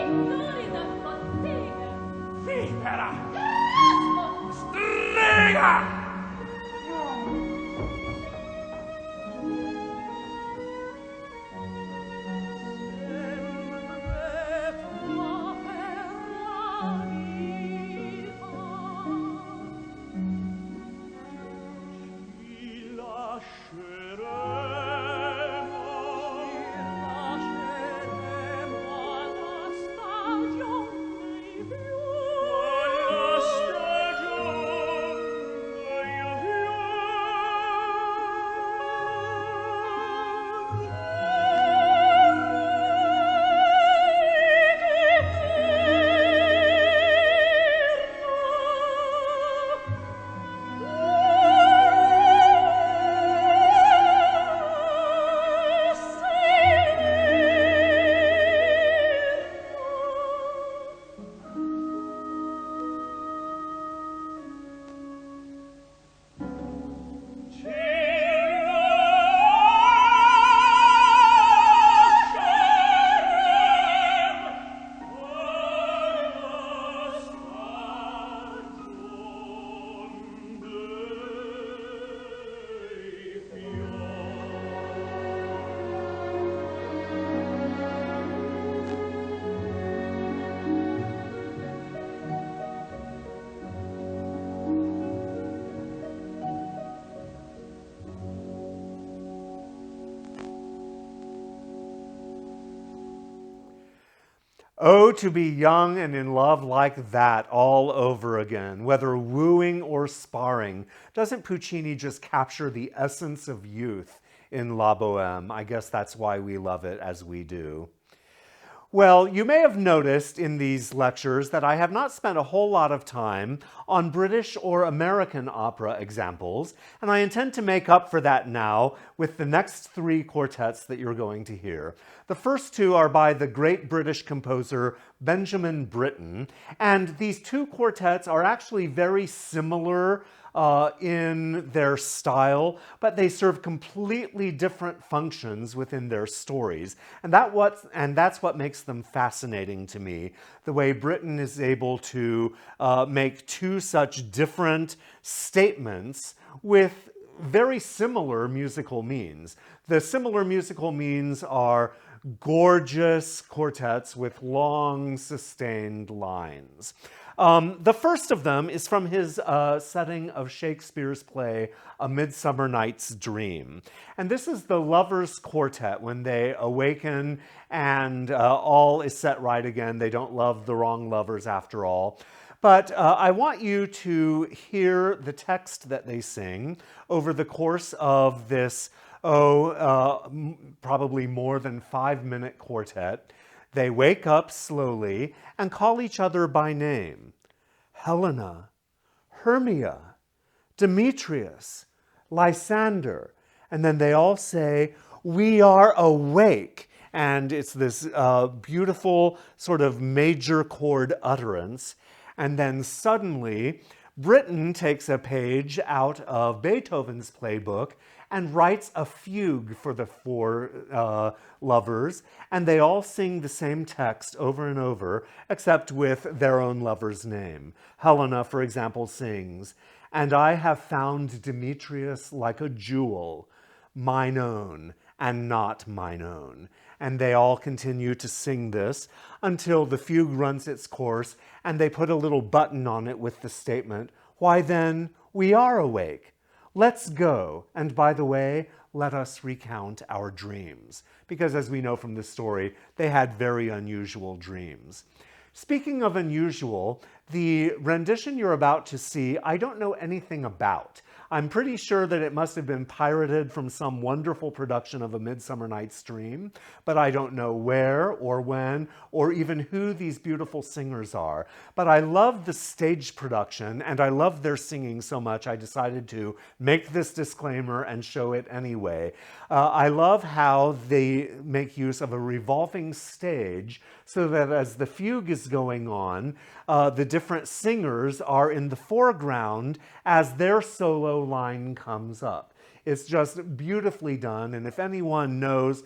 Florida bottega. Vipera! Asno. Strega! Oh, to be young and in love like that all over again, whether wooing or sparring. Doesn't Puccini just capture the essence of youth in La Bohème? I guess that's why we love it as we do. Well, you may have noticed in these lectures that I have not spent a whole lot of time on British or American opera examples, and I intend to make up for that now with the next three quartets that you're going to hear. The first two are by the great British composer Benjamin Britten, and these two quartets are actually very similar in their style, but they serve completely different functions within their stories. And that's what makes them fascinating to me, the way Britten is able to make two such different statements with very similar musical means. The similar musical means are gorgeous quartets with long, sustained lines. The first of them is from his setting of Shakespeare's play A Midsummer Night's Dream. And this is the lovers' quartet when they awaken and all is set right again. They don't love the wrong lovers after all. But I want you to hear the text that they sing over the course of this, probably more than 5-minute quartet. They wake up slowly and call each other by name. Helena, Hermia, Demetrius, Lysander. And then they all say, "We are awake." And it's this beautiful sort of major chord utterance. And then suddenly, Britten takes a page out of Beethoven's playbook and writes a fugue for the four lovers, and they all sing the same text over and over, except with their own lover's name. Helena, for example, sings, "And I have found Demetrius like a jewel, mine own and not mine own." And they all continue to sing this until the fugue runs its course, and they put a little button on it with the statement, "Why then, we are awake. Let's go, and by the way, let us recount our dreams." Because as we know from this story, they had very unusual dreams. Speaking of unusual, the rendition you're about to see, I don't know anything about. I'm pretty sure that it must have been pirated from some wonderful production of A Midsummer Night's Dream, but I don't know where or when or even who these beautiful singers are. But I love the stage production and I love their singing so much I decided to make this disclaimer and show it anyway. I love how they make use of a revolving stage so that as the fugue is going on, the different singers are in the foreground as their solo line comes up. It's just beautifully done, and if anyone knows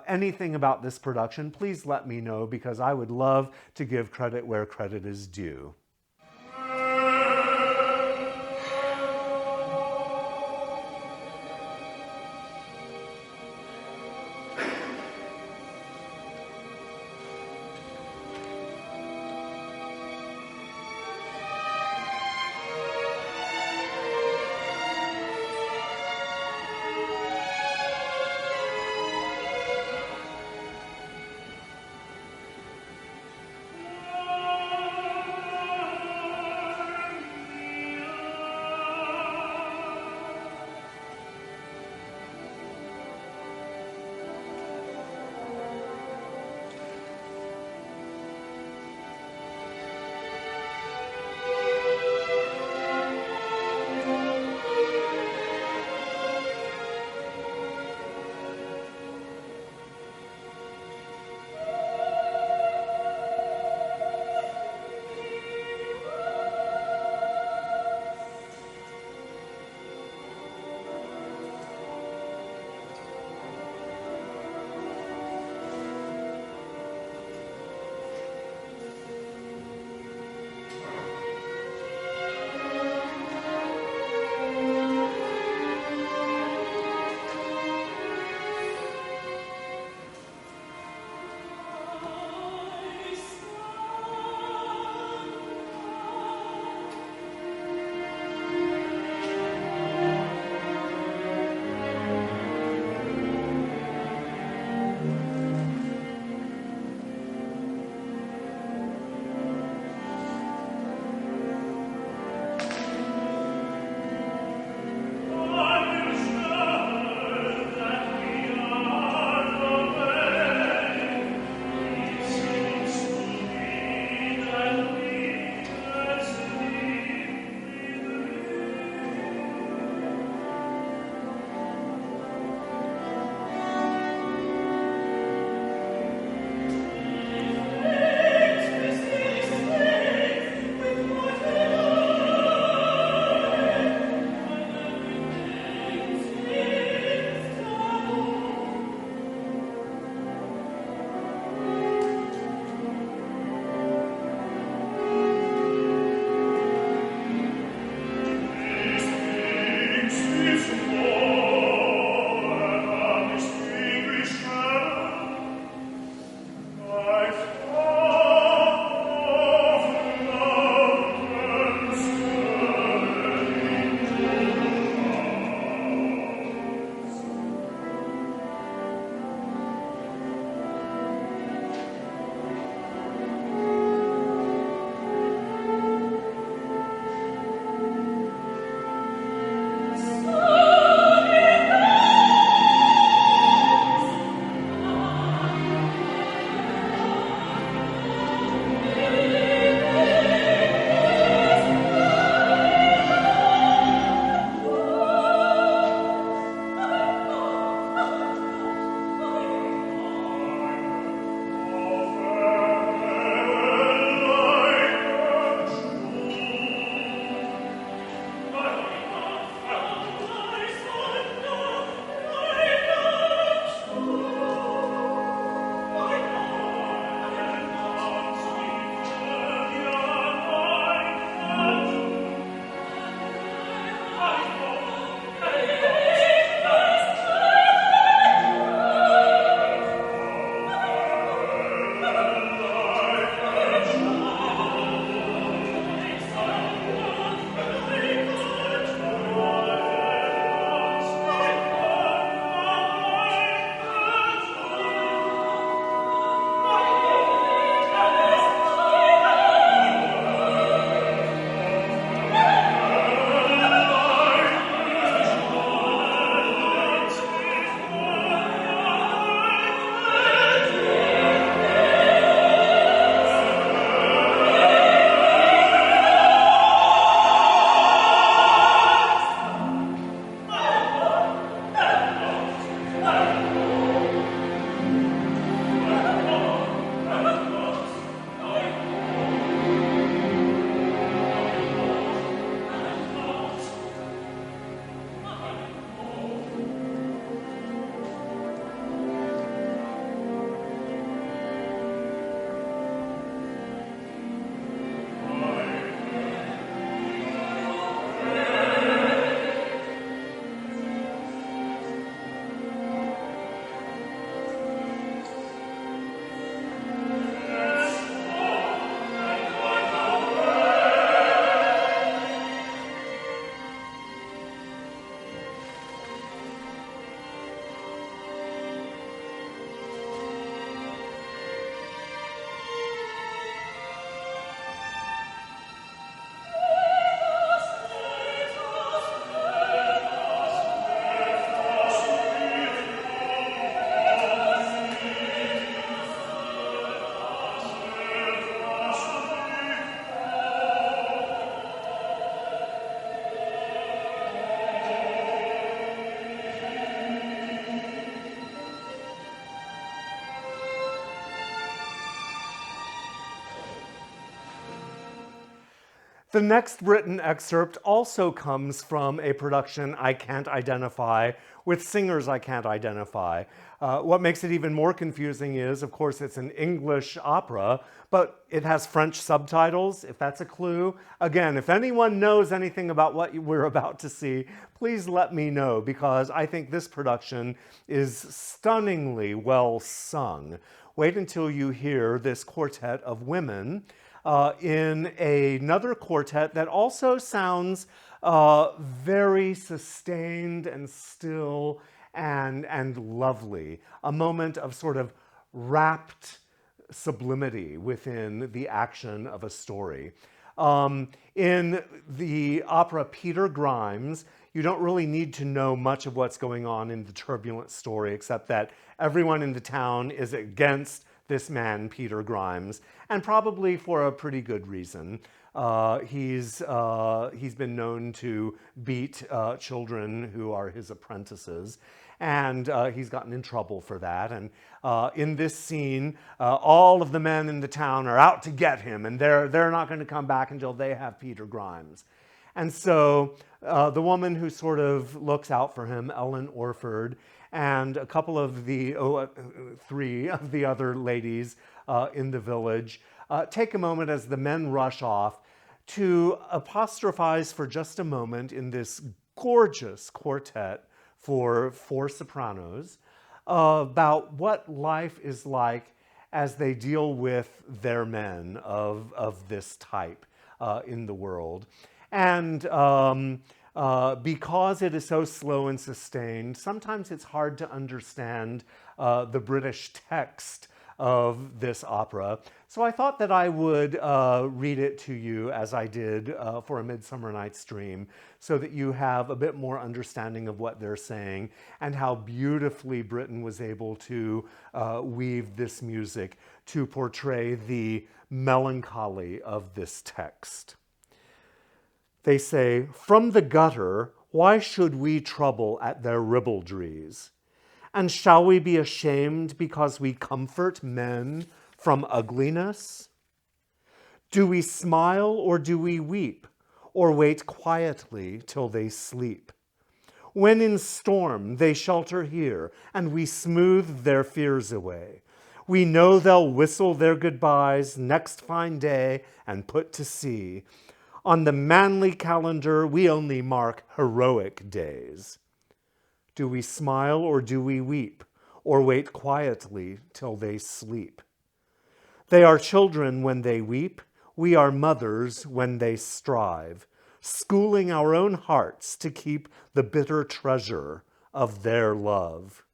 anything about this production, please let me know, because I would love to give credit where credit is due. The next written excerpt also comes from a production I can't identify with singers I can't identify. What makes it even more confusing is, of course, it's an English opera, but it has French subtitles, if that's a clue. Again, if anyone knows anything about what we're about to see, please let me know, because I think this production is stunningly well sung. Wait until you hear this quartet of women in another quartet that also sounds very sustained and still and lovely. A moment of sort of rapt sublimity within the action of a story. In the opera Peter Grimes, you don't really need to know much of what's going on in the turbulent story, except that everyone in the town is against this man, Peter Grimes, and probably for a pretty good reason. He's been known to beat children who are his apprentices, and he's gotten in trouble for that. And in this scene, all of the men in the town are out to get him, and they're not going to come back until they have Peter Grimes. And so the woman who sort of looks out for him, Ellen Orford, and a couple of the, three of the other ladies in the village take a moment as the men rush off to apostrophize for just a moment in this gorgeous quartet for four sopranos about what life is like as they deal with their men of this type in the world. And because it is so slow and sustained, sometimes it's hard to understand the British text of this opera. So I thought that I would read it to you as I did for A Midsummer Night's Dream, so that you have a bit more understanding of what they're saying and how beautifully Britain was able to weave this music to portray the melancholy of this text. They say, "From the gutter, why should we trouble at their ribaldries? And shall we be ashamed because we comfort men from ugliness? Do we smile or do we weep, or wait quietly till they sleep? When in storm they shelter here, and we smooth their fears away. We know they'll whistle their goodbyes next fine day and put to sea. On the manly calendar, we only mark heroic days. Do we smile or do we weep, or wait quietly till they sleep? They are children when they weep, we are mothers when they strive, schooling our own hearts to keep the bitter treasure of their love.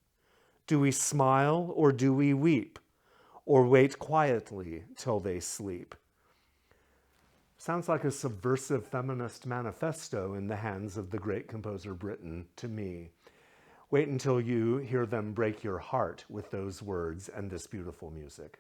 Do we smile or do we weep, or wait quietly till they sleep?" Sounds like a subversive feminist manifesto in the hands of the great composer Britten to me. Wait until you hear them break your heart with those words and this beautiful music.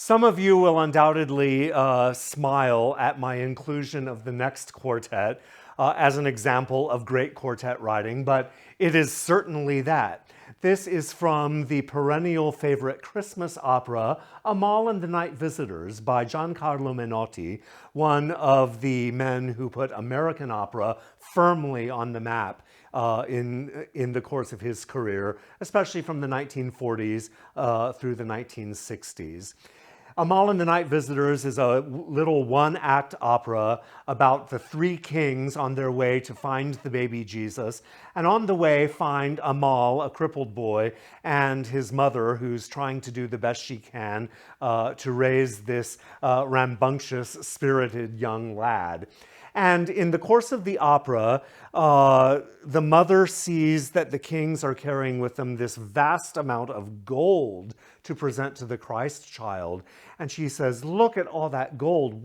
Some of you will undoubtedly smile at my inclusion of the next quartet as an example of great quartet writing, but it is certainly that. This is from the perennial favorite Christmas opera, Amal and the Night Visitors by Giancarlo Menotti, one of the men who put American opera firmly on the map in the course of his career, especially from the 1940s through the 1960s. Amal and the Night Visitors is a little one-act opera about the three kings on their way to find the baby Jesus, and on the way find Amal, a crippled boy, and his mother, who's trying to do the best she can to raise this rambunctious, spirited young lad. And in the course of the opera, the mother sees that the kings are carrying with them this vast amount of gold to present to the Christ child. And she says, look at all that gold.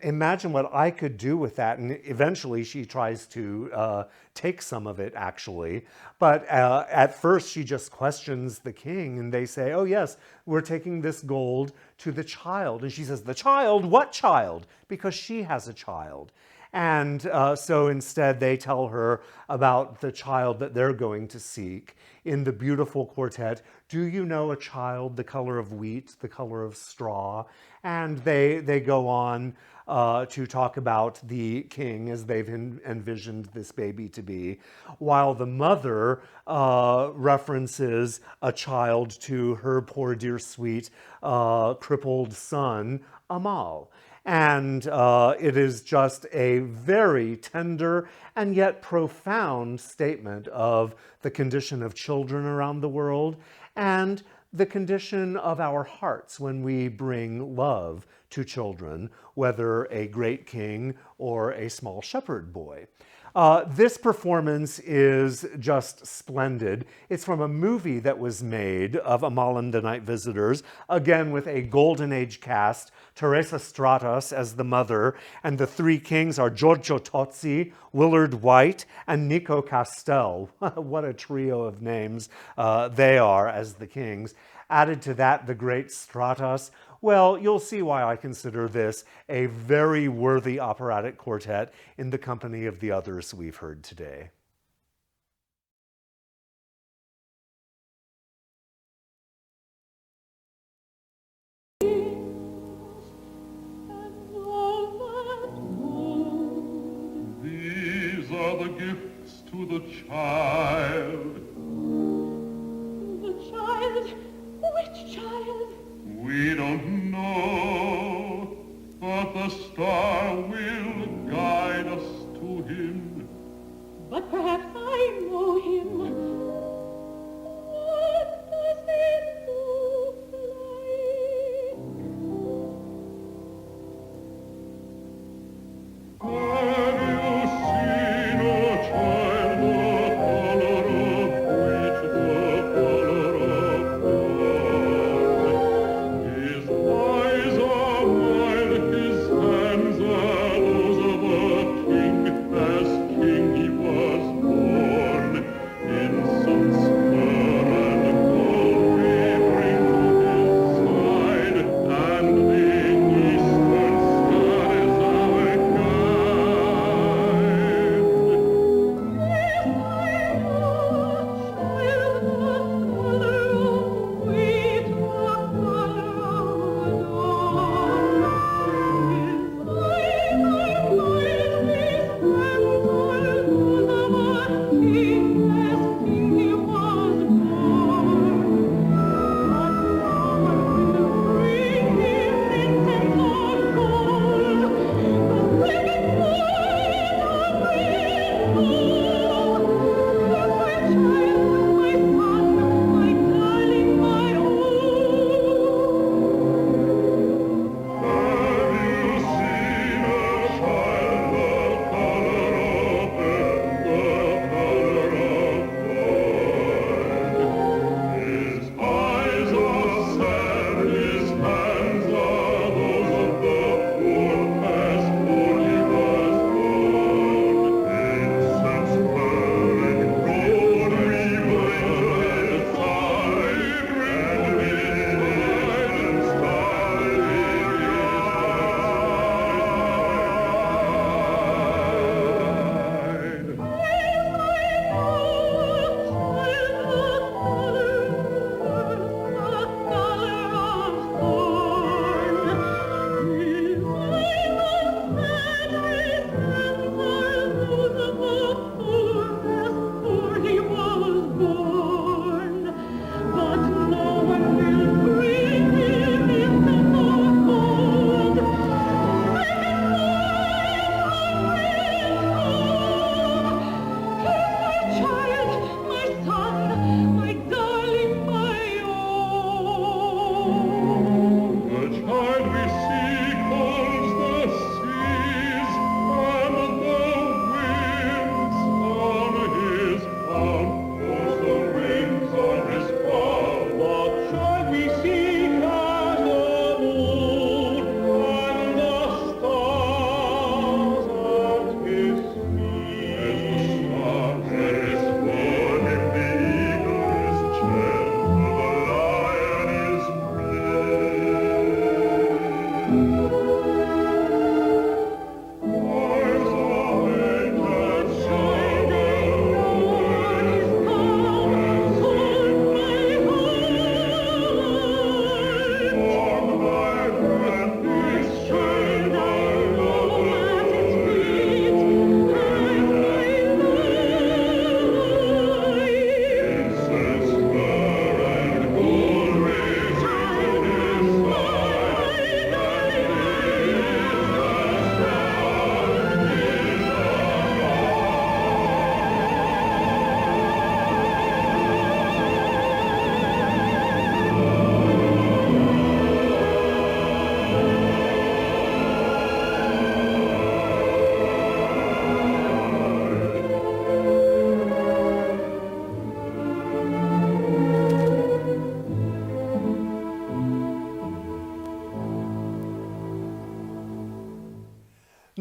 Imagine what I could do with that. And eventually she tries to take some of it, actually. But at first she just questions the king, and they say, oh yes, we're taking this gold to the child. And she says, the child? What child? Because she has a child. And so instead they tell her about the child that they're going to seek in the beautiful quartet, Do You Know a Child, the Color of Wheat, the Color of Straw? And they go on to talk about the king as they've envisioned this baby to be, while the mother references a child to her poor dear sweet crippled son, Amal. And it is just a very tender and yet profound statement of the condition of children around the world and the condition of our hearts when we bring love to children, whether a great king or a small shepherd boy. This performance is just splendid. It's from a movie that was made of Amal and the Night Visitors, again with a golden age cast, Teresa Stratas as the mother, and the three kings are Giorgio Tozzi, Willard White, and Nico Castel. What a trio of names they are as the kings. Added to that, the great Stratas. Well, you'll see why I consider this a very worthy operatic quartet in the company of the others we've heard today. These are the gifts to the child. The child? Which child? We don't know, but the star will guide us to him. But perhaps I know him. What does he look like? Have you seen a child the color of wheat, the color of gold? His eyes are mild, his hands are those of a king, as king he was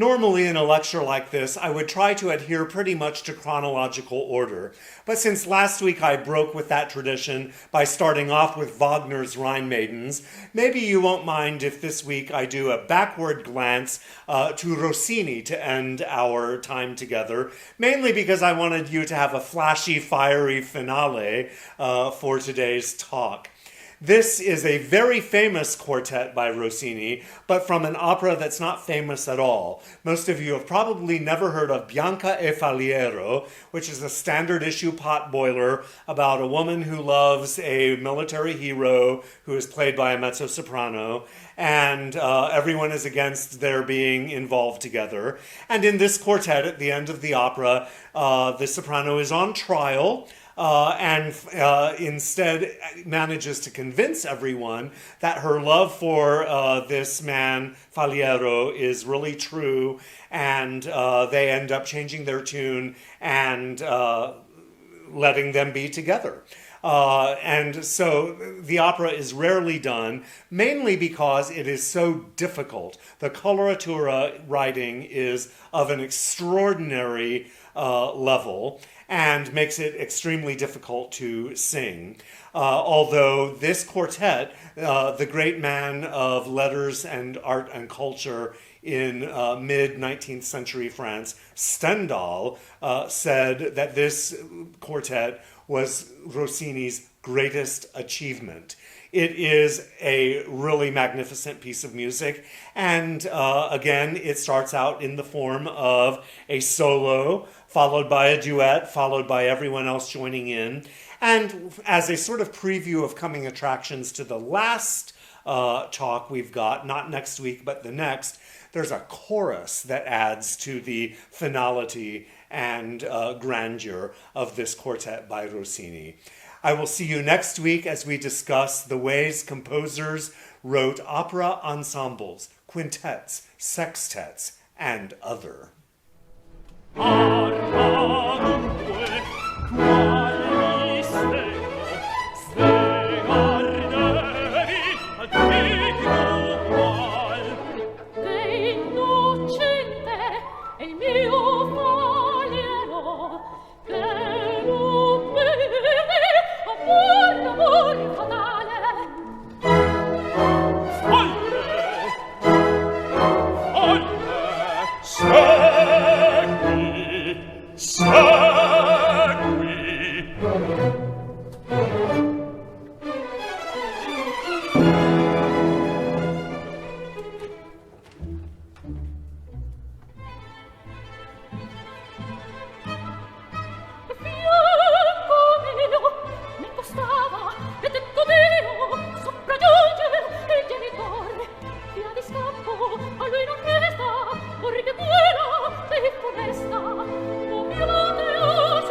Normally in a lecture like this, I would try to adhere pretty much to chronological order. But since last week I broke with that tradition by starting off with Wagner's Rhine Maidens, maybe you won't mind if this week I do a backward glance to Rossini to end our time together, mainly because I wanted you to have a flashy, fiery finale for today's talk. This is a very famous quartet by Rossini, but from an opera that's not famous at all. Most of you have probably never heard of Bianca e Faliero, which is a standard issue potboiler about a woman who loves a military hero who is played by a mezzo-soprano, and everyone is against their being involved together. And in this quartet, at the end of the opera, the soprano is on trial, and instead manages to convince everyone that her love for this man, Faliero, is really true, and they end up changing their tune and letting them be together. And so the opera is rarely done, mainly because it is so difficult. The coloratura writing is of an extraordinary level and makes it extremely difficult to sing. Although this quartet, the great man of letters and art and culture in mid-19th century France, Stendhal, said that this quartet was Rossini's greatest achievement. It is a really magnificent piece of music, and again, it starts out in the form of a solo, followed by a duet, followed by everyone else joining in. And as a sort of preview of coming attractions to the last talk we've got, not next week, but the next, there's a chorus that adds to the finality and grandeur of this quartet by Rossini. I will see you next week as we discuss the ways composers wrote opera ensembles, quintets, sextets, and other. Perché quella sei funesta, o violate o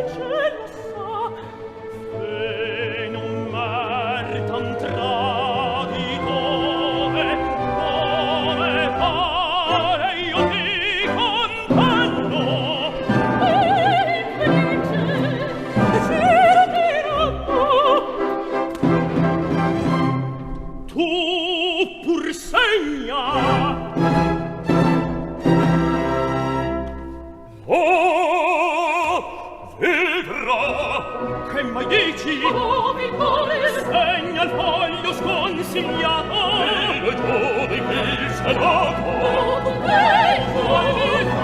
cielo sa. E non mertan traditore, come pare io ti condanno. Tu pur segna. Oh, vedrà che mai dici? Oh, mi pare! Segna il foglio sconsigliato e lo giudichi il senato. Oh, tu vedi!